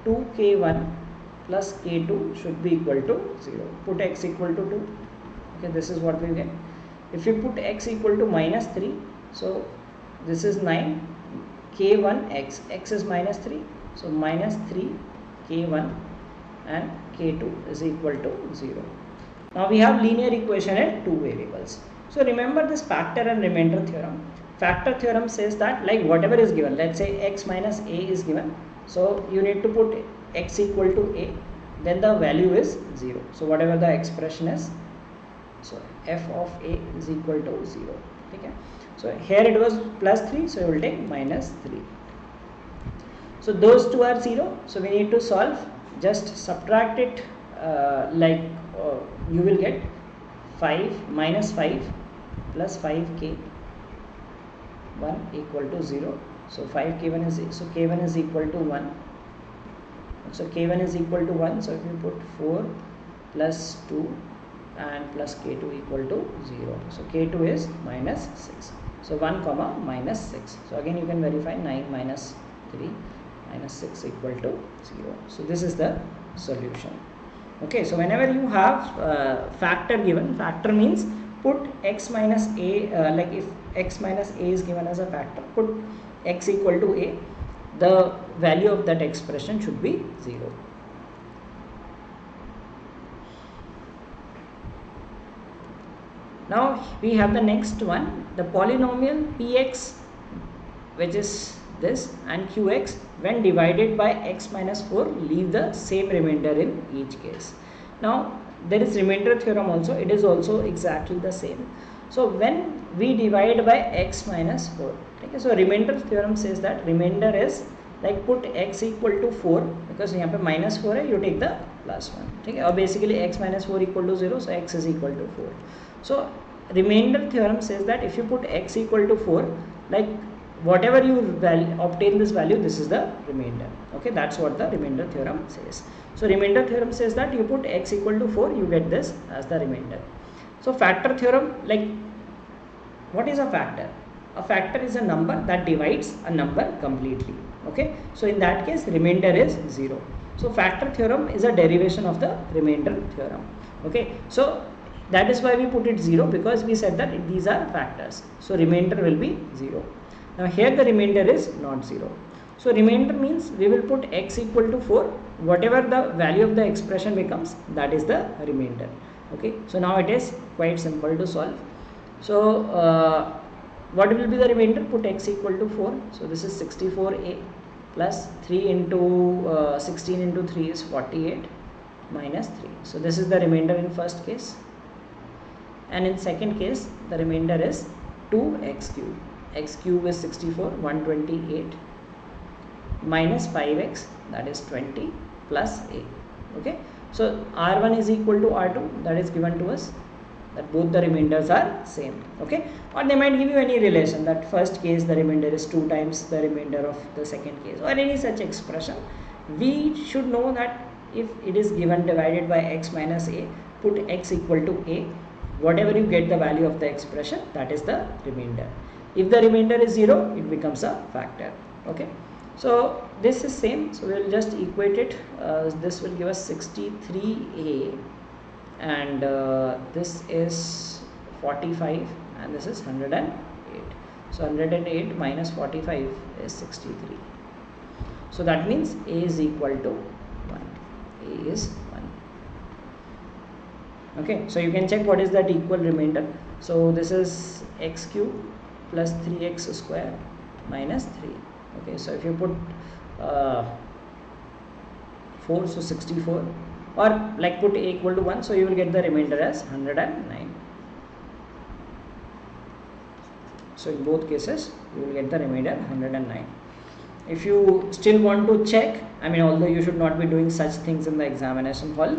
2k1 plus k2 should be equal to 0. Put x equal to 2. Okay, this is what we get. If you put x equal to minus 3, so this is 9, k1 x is minus 3, so minus 3 k1 and k2 is equal to 0. Now we have linear equation at 2 variables. So remember this factor and remainder theorem. Factor theorem says that, like whatever is given, let's say x minus a is given, so you need to put x equal to a, then the value is 0. So whatever the expression is, so f of a is equal to 0. Okay, so here it was plus 3, so you will take minus 3. So those two are 0, so we need to solve. Just subtract it, you will get 5 minus 5 plus 5k 1 equal to 0. So 5k1 is, so k1 is equal to 1. So k1 is equal to 1. So if you put 4 plus 2 and plus k2 equal to 0. So k2 is minus 6. So 1 comma minus 6. So again you can verify 9 minus 3 minus 6 equal to 0. So this is the solution. Okay, so whenever you have factor given, factor means put x minus a, like if x minus a is given as a factor, put x equal to a, the value of that expression should be 0. Now we have the next one, the polynomial px, which is this, and qx when divided by x minus 4 leave the same remainder in each case. Now there is remainder theorem also, it is also exactly the same. So when we divide by x minus 4, ठीक है. So remainder theorem says that remainder is like put x equal to 4 because यहाँ पे -4 है, you take the +1. ठीक है. और basically x minus 4 equal to 0, so x is equal to 4. So remainder theorem says that if you put x equal to 4, like whatever you obtain this value, this is the remainder. Okay, that's what the remainder theorem says. So remainder theorem says that you put x equal to 4, you get this as the remainder. So factor theorem, like what is a factor? A factor is a number that divides a number completely. Okay, so in that case remainder is 0. So factor theorem is a derivation of the remainder theorem. Okay, so that is why we put it 0, because we said that these are factors. So remainder will be 0. Now here the remainder is not 0. So remainder means we will put x equal to 4, whatever the value of the expression becomes, that is the remainder. Okay, so now it is quite simple to solve. So what will be the remainder? Put x equal to 4. So this is 64a plus 3 into 16 into 3 is 48 minus 3. So this is the remainder in first case. And in second case, the remainder is 2x cube. X cube is 64, 128 minus 5x, that is 20 plus a. Okay. So R1 is equal to R2, that is given to us, that both the remainders are same. Okay, or they might give you any relation that first case the remainder is 2 times the remainder of the second case, or any such expression. We should know that if it is given divided by x minus a, put x equal to a, whatever you get the value of the expression, that is the remainder. If the remainder is 0, it becomes a factor. Okay, so this is same, so we will just equate it. This will give us 63a, and this is 45, and this is 108. So 108 minus 45 is 63. So that means a is equal to 1. A is 1. Okay, so you can check what is that equal remainder. So this is x cube plus 3x square minus 3. Okay, so if you put 4, so 64, or like put a equal to 1, so you will get the remainder as 109. So in both cases you will get the remainder 109. If you still want to check, I mean, although you should not be doing such things in the examination hall,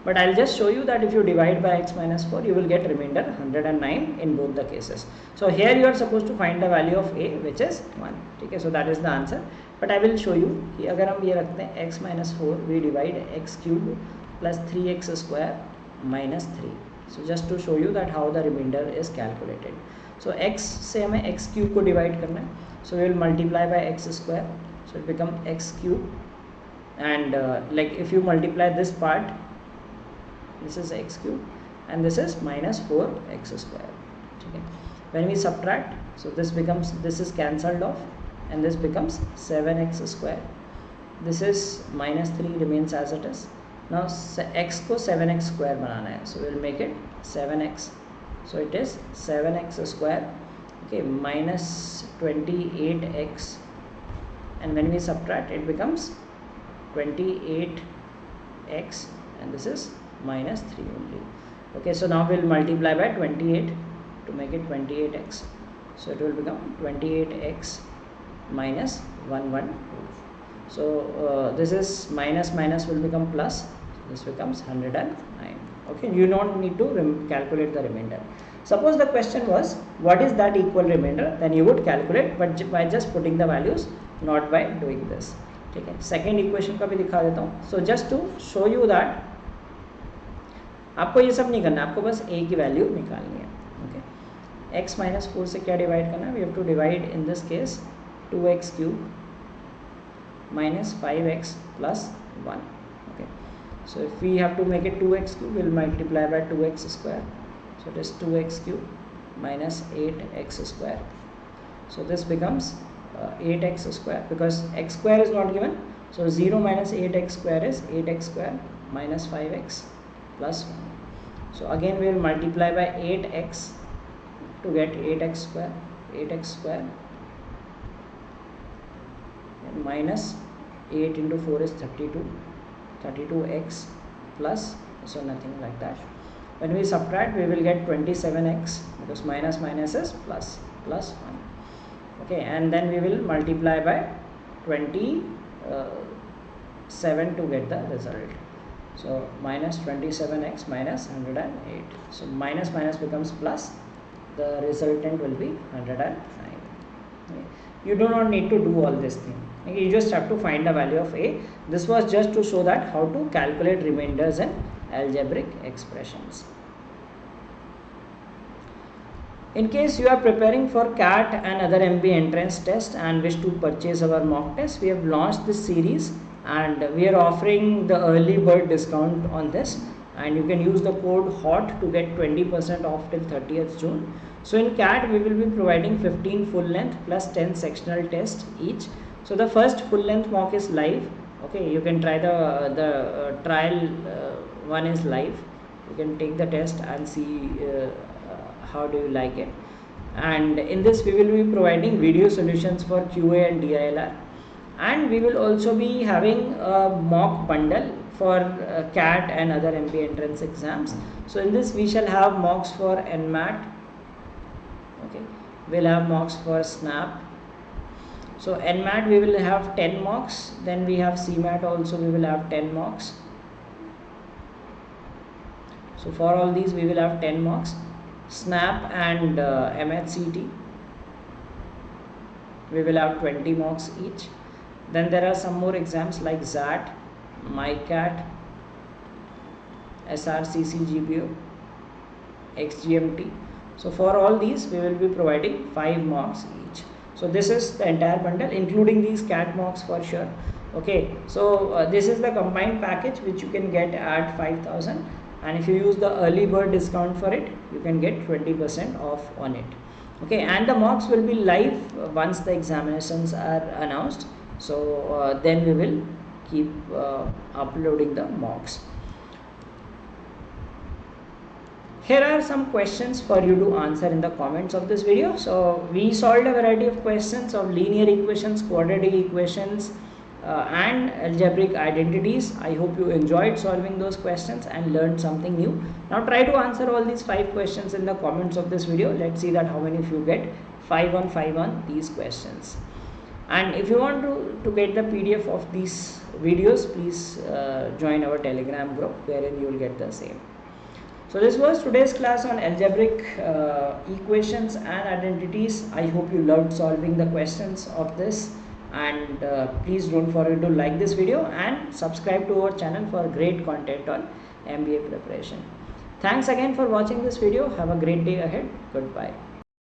but I'll just show you that if you divide by x minus 4, you will get remainder 109 in both the cases. So here you are supposed to find the value of a, which is 1. Okay, so that is the answer. But I will show you कि अगर हम ये रखते हैं x minus 4, we divide x cube plus 3x square minus 3. So just to show you that how the remainder is calculated. So x से हमें x cube को divide करना है. So we will multiply by x square. So it become x cube, and like if you multiply this part, this is x cube and this is minus 4x square. Okay. When we subtract, so this becomes, this is cancelled off, and this becomes 7x square. This is minus 3 remains as it is. Now x को 7x square बनाना है, so we will make it 7x. So it is 7x square, okay, minus 28x, and when we subtract, it becomes 28x, and this is minus 3 only. Okay, so now we will multiply by 28 to make it 28x. So it will become 28x minus 112. So this is minus minus will become plus. This becomes 109. Okay, you don't need to calculate the remainder. Suppose the question was what is that equal remainder, then you would calculate, but by just putting the values, not by doing this. ठीक है, second equation का भी दिखा देता हूँ. So just to show you that आपको ये सब नहीं करना, आपको बस a की वैल्यू निकालनी है. ओके, x माइनस 4 से क्या डिवाइड करना है? We have to divide in this case 2x cube minus 5x plus 1. Okay, so if we have to make it 2x cube, we will multiply by 2x square. So it is 2x cube minus 8x square. So this becomes 8x square, because x square is not given. So 0 minus 8x square is 8x square minus 5x plus 1. So again we will multiply by 8x to get 8x square. 8x square and minus 8 into 4 is 32. 32x plus, so nothing like that. When we subtract, we will get 27x, because minus minus is plus, plus 1. Okay, and then we will multiply by 27 to get the result. So minus 27x minus 108. So minus minus becomes plus. The resultant will be 109. Okay. You do not need to do all this thing. Okay, you just have to find the value of a. This was just to show that how to calculate remainders and algebraic expressions. In case you are preparing for CAT and other MBA entrance test and wish to purchase our mock test, we have launched this series and we are offering the early bird discount on this, and you can use the code HOT to get 20% off till 30th June. So in CAT we will be providing 15 full length plus 10 sectional tests each. So the first full length mock is live. Okay, you can try the trial one is live. You can take the test and see how do you like it. And in this we will be providing video solutions for QA and DILR, and we will also be having a mock bundle for CAT and other MBA entrance exams. So in this we shall have mocks for NMAT. Okay, we'll have mocks for SNAP. So NMAT we will have 10 mocks, then we have CMAT also we will have 10 mocks. So for all these we will have 10 mocks. SNAP and MHCT we will have 20 mocks each. Then there are some more exams like XAT, MyCat, SRCC GPO, XGMT. So for all these we will be providing 5 mocks each. So this is the entire bundle including these CAT mocks for sure. Okay, so this is the combined package which you can get at 5,000, and if you use the early bird discount for it, you can get 20% off on it. Okay, and the mocks will be live once the examinations are announced. So then we will keep uploading the mocks. Here are some questions for you to answer in the comments of this video. So we solved a variety of questions of linear equations, quadratic equations, and algebraic identities. I hope you enjoyed solving those questions and learned something new. Now try to answer all these 5 questions in the comments of this video. Let's see that how many of you get 5 on these questions. And if you want to get the PDF of these videos, please join our Telegram group wherein you will get the same. So this was today's class on algebraic equations and identities. I hope you loved solving the questions of this, and please don't forget to like this video and subscribe to our channel for great content on MBA preparation. Thanks again for watching this video. Have a great day ahead. Goodbye.